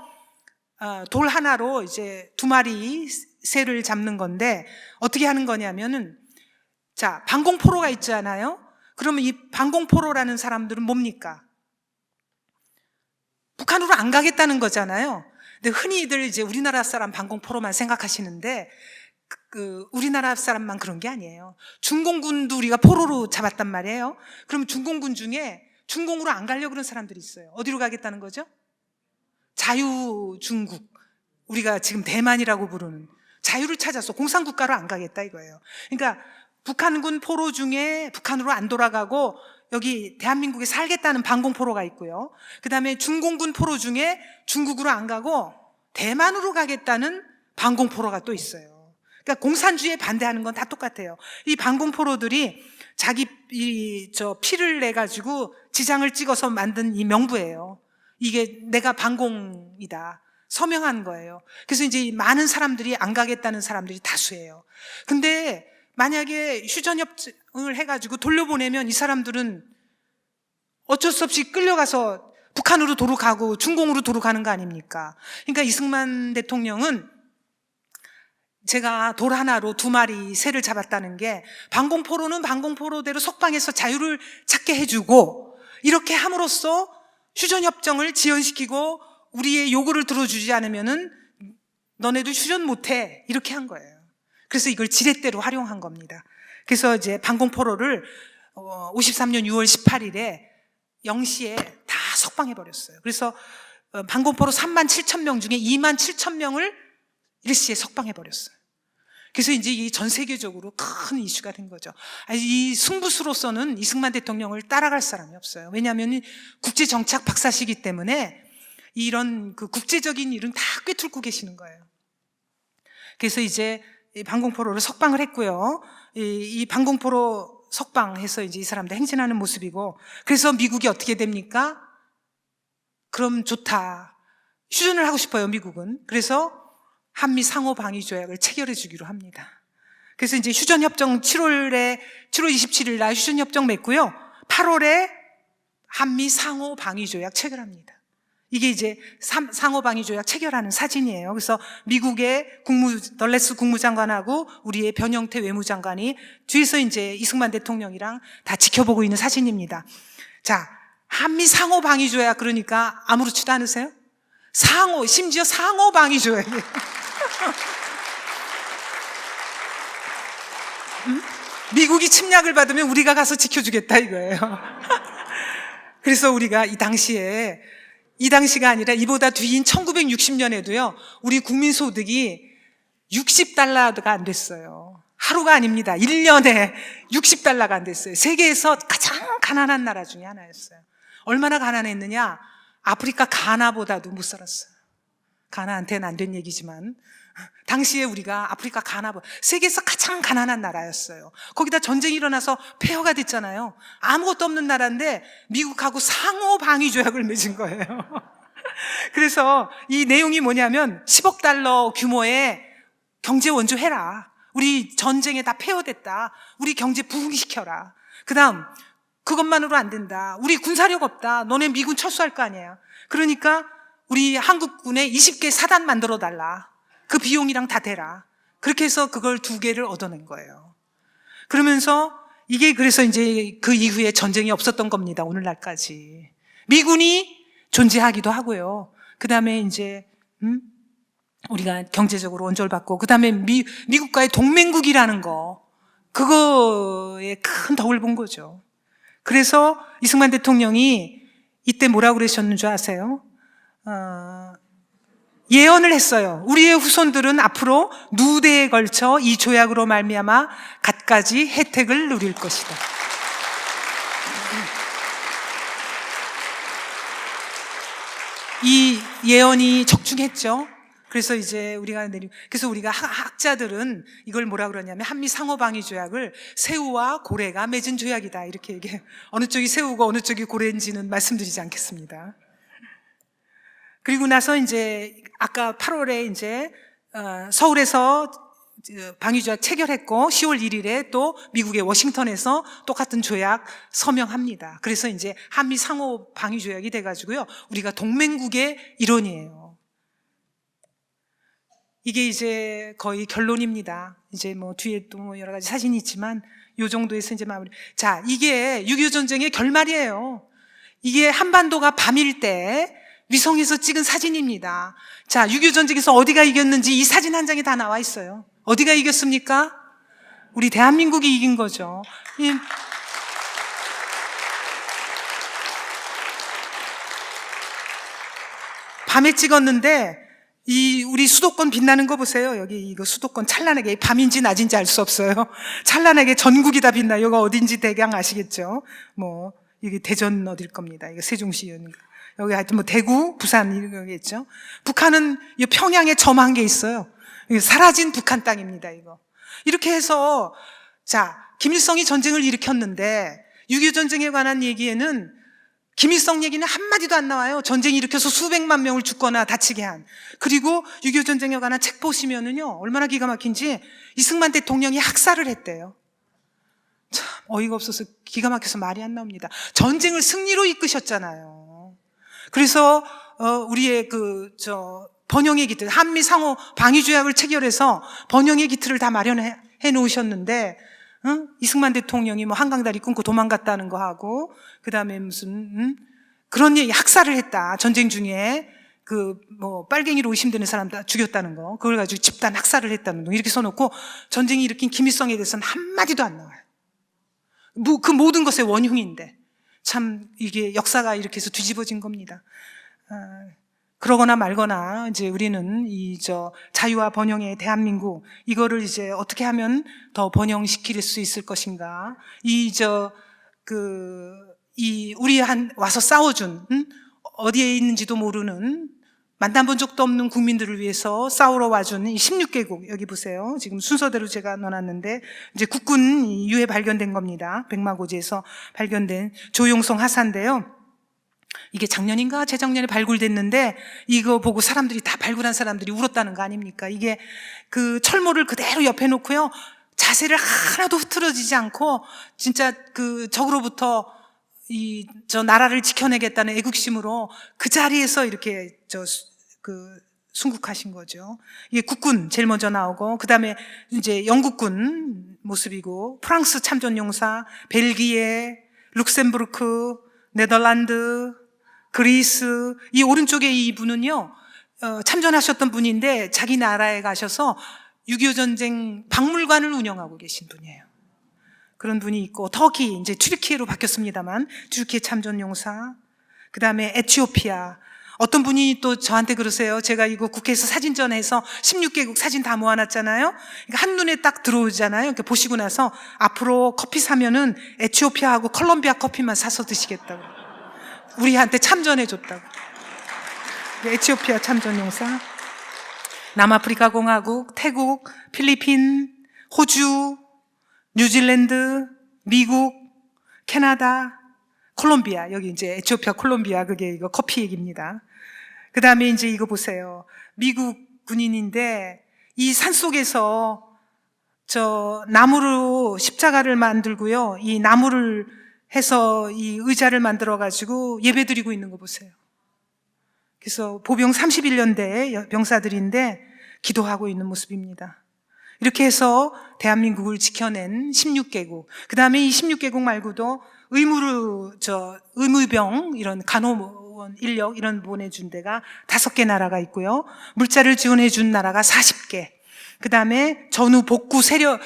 B: 돌 하나로 이제 2마리 새를 잡는 건데 어떻게 하는 거냐면은 자, 방공포로가 있잖아요. 그러면 이 방공포로라는 사람들은 뭡니까? 북한으로 안 가겠다는 거잖아요. 근데 흔히들 이제 우리나라 사람 방공포로만 생각하시는데 우리나라 사람만 그런 게 아니에요. 중공군도 우리가 포로로 잡았단 말이에요. 그럼 중공군 중에 중공으로 안 가려고 그런 사람들이 있어요. 어디로 가겠다는 거죠? 자유중국, 우리가 지금 대만이라고 부르는 자유를 찾아서 공산국가로 안 가겠다 이거예요. 그러니까 북한군 포로 중에 북한으로 안 돌아가고 여기 대한민국에 살겠다는 방공포로가 있고요. 그 다음에 중공군 포로 중에 중국으로 안 가고 대만으로 가겠다는 방공포로가 또 있어요. 그러니까 공산주의에 반대하는 건 다 똑같아요. 이 방공포로들이 자기 피를 내 가지고 지장을 찍어서 만든 이 명부예요. 이게 내가 방공이다 서명한 거예요. 그래서 이제 많은 사람들이 안 가겠다는 사람들이 다수예요. 근데 만약에 휴전협정을 해가지고 돌려보내면 이 사람들은 어쩔 수 없이 끌려가서 북한으로 도로 가고 중공으로 도로 가는 거 아닙니까? 그러니까 이승만 대통령은 제가 돌 하나로 2마리 새를 잡았다는 게 방공포로는 방공포로대로 석방해서 자유를 찾게 해주고 이렇게 함으로써 휴전협정을 지연시키고 우리의 요구를 들어주지 않으면은 너네도 휴전 못해 이렇게 한 거예요. 그래서 이걸 지렛대로 활용한 겁니다. 그래서 이제 방공포로를 53년 6월 18일에 0시에 다 석방해버렸어요. 그래서 방공포로 3만 7천 명 중에 2만 7천 명을 일시에 석방해버렸어요. 그래서 이제 이 전 세계적으로 큰 이슈가 된 거죠. 이 승부수로서는 이승만 대통령을 따라갈 사람이 없어요. 왜냐하면 국제정착 박사시기 때문에 이런 그 국제적인 일은 다 꿰뚫고 계시는 거예요. 그래서 이제 방공포로를 석방을 했고요. 이 방공포로 석방해서 이제 이 사람들 행진하는 모습이고, 그래서 미국이 어떻게 됩니까? 그럼 좋다. 휴전을 하고 싶어요, 미국은. 그래서 한미 상호 방위 조약을 체결해 주기로 합니다. 그래서 이제 휴전협정 7월 27일 날 휴전협정 맺고요. 8월에 한미 상호 방위 조약 체결합니다. 이게 이제 상호 방위 조약 체결하는 사진이에요. 그래서 미국의 덜레스 국무장관하고 우리의 변형태 외무장관이 뒤에서 이제 이승만 대통령이랑 다 지켜보고 있는 사진입니다. 자, 한미 상호 방위 조약 그러니까 아무렇지도 않으세요? 심지어 상호 방위 조약이에요. 미국이 침략을 받으면 우리가 가서 지켜주겠다 이거예요. 그래서 우리가 이 당시가 아니라 이보다 뒤인 1960년에도요, 우리 국민소득이 60달러가 안 됐어요. 하루가 아닙니다. 1년에 60달러가 안 됐어요. 세계에서 가장 가난한 나라 중에 하나였어요. 얼마나 가난했느냐? 아프리카 가나보다도 못 살았어요. 가나한테는 안 된 얘기지만 당시에 우리가 아프리카 가나보다 세계에서 가장 가난한 나라였어요. 거기다 전쟁이 일어나서 폐허가 됐잖아요. 아무것도 없는 나라인데 미국하고 상호 방위 조약을 맺은 거예요. 그래서 이 내용이 뭐냐면 10억 달러 규모의 경제 원조해라. 우리 전쟁에 다 폐허됐다. 우리 경제 부흥시켜라. 그 다음 그것만으로 안 된다. 우리 군사력 없다. 너네 미군 철수할 거 아니야. 그러니까 우리 한국군에 20개 사단 만들어 달라. 그 비용이랑 다 대라. 그렇게 해서 그걸 2개를 얻어낸 거예요. 그러면서 이게 그래서 이제 그 이후에 전쟁이 없었던 겁니다. 오늘날까지. 미군이 존재하기도 하고요. 그 다음에 이제, 우리가 경제적으로 원조를 받고, 그 다음에 미국과의 동맹국이라는 거, 그거에 큰 덕을 본 거죠. 그래서 이승만 대통령이 이때 뭐라고 그러셨는 줄 아세요? 예언을 했어요. 우리의 후손들은 앞으로 누대에 걸쳐 이 조약으로 말미암아 갖가지 혜택을 누릴 것이다. 이 예언이 적중했죠. 그래서 이제 그래서 우리가 학자들은 이걸 뭐라 그러냐면 한미 상호 방위 조약을 새우와 고래가 맺은 조약이다 이렇게 얘기해요. 어느 쪽이 새우고 어느 쪽이 고래인지는 말씀드리지 않겠습니다. 그리고 나서 이제 아까 8월에 이제 서울에서 방위조약 체결했고 10월 1일에 또 미국의 워싱턴에서 똑같은 조약 서명합니다. 그래서 이제 한미 상호 방위조약이 돼가지고요. 우리가 동맹국의 일원이에요. 이게 이제 거의 결론입니다. 이제 뭐 뒤에 또 뭐 여러 가지 사진이 있지만 요 정도에서 이제 마무리. 자, 이게 6.25 전쟁의 결말이에요. 이게 한반도가 밤일 때 위성에서 찍은 사진입니다. 자, 6.25 전쟁에서 어디가 이겼는지 이 사진 한 장에 다 나와 있어요. 어디가 이겼습니까? 우리 대한민국이 이긴 거죠. 밤에 찍었는데 우리 수도권 빛나는 거 보세요. 여기 이거 수도권 찬란하게 밤인지 낮인지 알 수 없어요. 찬란하게 전국이 다 빛나요. 이거 어딘지 대강 아시겠죠? 뭐 이게 대전 어딜 겁니다. 이거 세종시인가. 여기 하여튼 뭐 대구, 부산 이런 거겠죠. 북한은 이 평양에 점한 게 있어요. 사라진 북한 땅입니다, 이거. 이렇게 해서, 자, 김일성이 전쟁을 일으켰는데, 6.25 전쟁에 관한 얘기에는 김일성 얘기는 한마디도 안 나와요. 전쟁이 일으켜서 수백만 명을 죽거나 다치게 한. 그리고 6.25 전쟁에 관한 책 보시면은요, 얼마나 기가 막힌지 이승만 대통령이 학살을 했대요. 참, 어이가 없어서 기가 막혀서 말이 안 나옵니다. 전쟁을 승리로 이끄셨잖아요. 그래서, 우리의 번영의 기틀, 한미 상호 방위조약을 체결해서 번영의 기틀을 다 마련해 놓으셨는데, 이승만 대통령이 뭐 한강다리 끊고 도망갔다는 거 하고, 그 다음에 무슨, 그런 얘기, 학살을 했다. 전쟁 중에, 빨갱이로 의심되는 사람 다 죽였다는 거. 그걸 가지고 집단 학살을 했다는 거. 이렇게 써놓고, 전쟁이 일으킨 김일성에 대해서는 한마디도 안 나와요. 그 모든 것의 원흉인데. 참, 이게 역사가 이렇게 해서 뒤집어진 겁니다. 그러거나 말거나 이제 우리는 자유와 번영의 대한민국 이거를 이제 어떻게 하면 더 번영시킬 수 있을 것인가? 우리 와서 싸워준 어디에 있는지도 모르는 만나본 적도 없는 국민들을 위해서 싸우러 와준 이 16개국 여기 보세요. 지금 순서대로 제가 넣어놨는데 이제 국군 유해 발견된 겁니다. 백마고지에서 발견된 조용성 하사인데요. 이게 작년인가 재작년에 발굴됐는데 이거 보고 사람들이 다 발굴한 사람들이 울었다는 거 아닙니까? 이게 그 철모를 그대로 옆에 놓고요. 자세를 하나도 흐트러지지 않고 진짜 적으로부터 나라를 지켜내겠다는 애국심으로 그 자리에서 이렇게 순국하신 거죠. 이게 국군 제일 먼저 나오고 그다음에 이제 영국군 모습이고 프랑스 참전용사, 벨기에, 룩셈부르크, 네덜란드, 그리스, 이 오른쪽에 이분은요, 참전하셨던 분인데 자기 나라에 가셔서 6.25 전쟁 박물관을 운영하고 계신 분이에요. 그런 분이 있고, 터키, 이제 튀르키예로 바뀌었습니다만, 튀르키예 참전용사, 그 다음에 에티오피아. 어떤 분이 또 저한테 그러세요. 제가 이거 국회에서 사진전해서 16개국 사진 다 모아놨잖아요. 그러니까 한눈에 딱 들어오잖아요. 이렇게 보시고 나서 앞으로 커피 사면은 에티오피아하고 콜롬비아 커피만 사서 드시겠다고. 우리한테 참전해줬다고. 에티오피아 참전용사, 남아프리카 공화국, 태국, 필리핀, 호주, 뉴질랜드, 미국, 캐나다, 콜롬비아. 여기 이제 에티오피아, 콜롬비아, 그게 이거 커피 얘기입니다. 그 다음에 이제 이거 보세요. 미국 군인인데 이 산속에서 나무로 십자가를 만들고요. 이 나무를 해서 이 의자를 만들어가지고 예배 드리고 있는 거 보세요. 그래서 보병 31년대 병사들인데 기도하고 있는 모습입니다. 이렇게 해서 대한민국을 지켜낸 16개국. 그 다음에 이 16개국 말고도 의무병, 이런 간호원 인력, 이런 보내준 데가 5개 나라가 있고요. 물자를 지원해준 나라가 40개. 그 다음에 전후 복구 세력,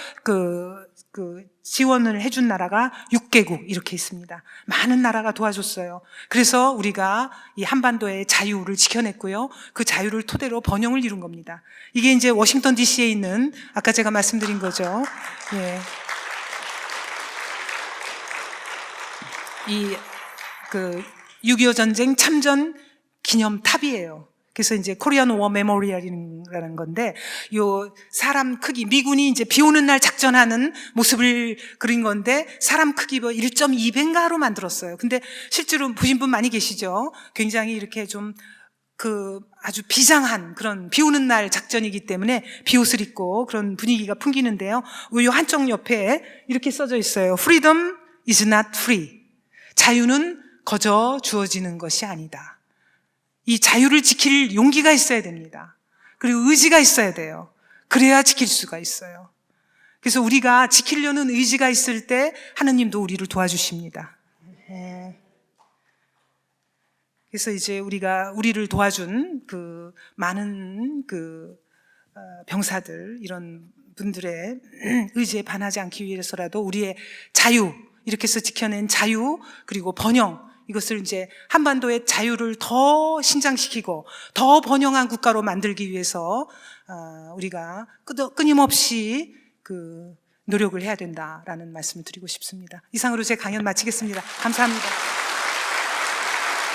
B: 지원을 해준 나라가 6개국 이렇게 있습니다. 많은 나라가 도와줬어요. 그래서 우리가 이 한반도의 자유를 지켜냈고요. 그 자유를 토대로 번영을 이룬 겁니다. 이게 이제 워싱턴 DC에 있는 아까 제가 말씀드린 거죠. 예. 6.25 전쟁 참전 기념탑이에요. 그래서 이제 코리안 워 메모리얼이라는 건데, 요 사람 크기, 미군이 이제 비 오는 날 작전하는 모습을 그린 건데, 사람 크기 1.2배인가로 만들었어요. 근데 실제로 보신 분 많이 계시죠? 굉장히 이렇게 좀 아주 비장한 그런 비 오는 날 작전이기 때문에 비옷을 입고 그런 분위기가 풍기는데요. 이 한쪽 옆에 이렇게 써져 있어요. Freedom is not free. 자유는 거저 주어지는 것이 아니다. 이 자유를 지킬 용기가 있어야 됩니다. 그리고 의지가 있어야 돼요. 그래야 지킬 수가 있어요. 그래서 우리가 지키려는 의지가 있을 때 하느님도 우리를 도와주십니다. 그래서 이제 우리를 도와준 그 많은 병사들, 이런 분들의 의지에 반하지 않기 위해서라도 우리의 자유, 이렇게 해서 지켜낸 자유, 그리고 번영, 이것을 이제 한반도의 자유를 더 신장시키고 더 번영한 국가로 만들기 위해서 우리가 끊임없이 노력을 해야 된다라는 말씀을 드리고 싶습니다. 이상으로 제 강연 마치겠습니다. 감사합니다.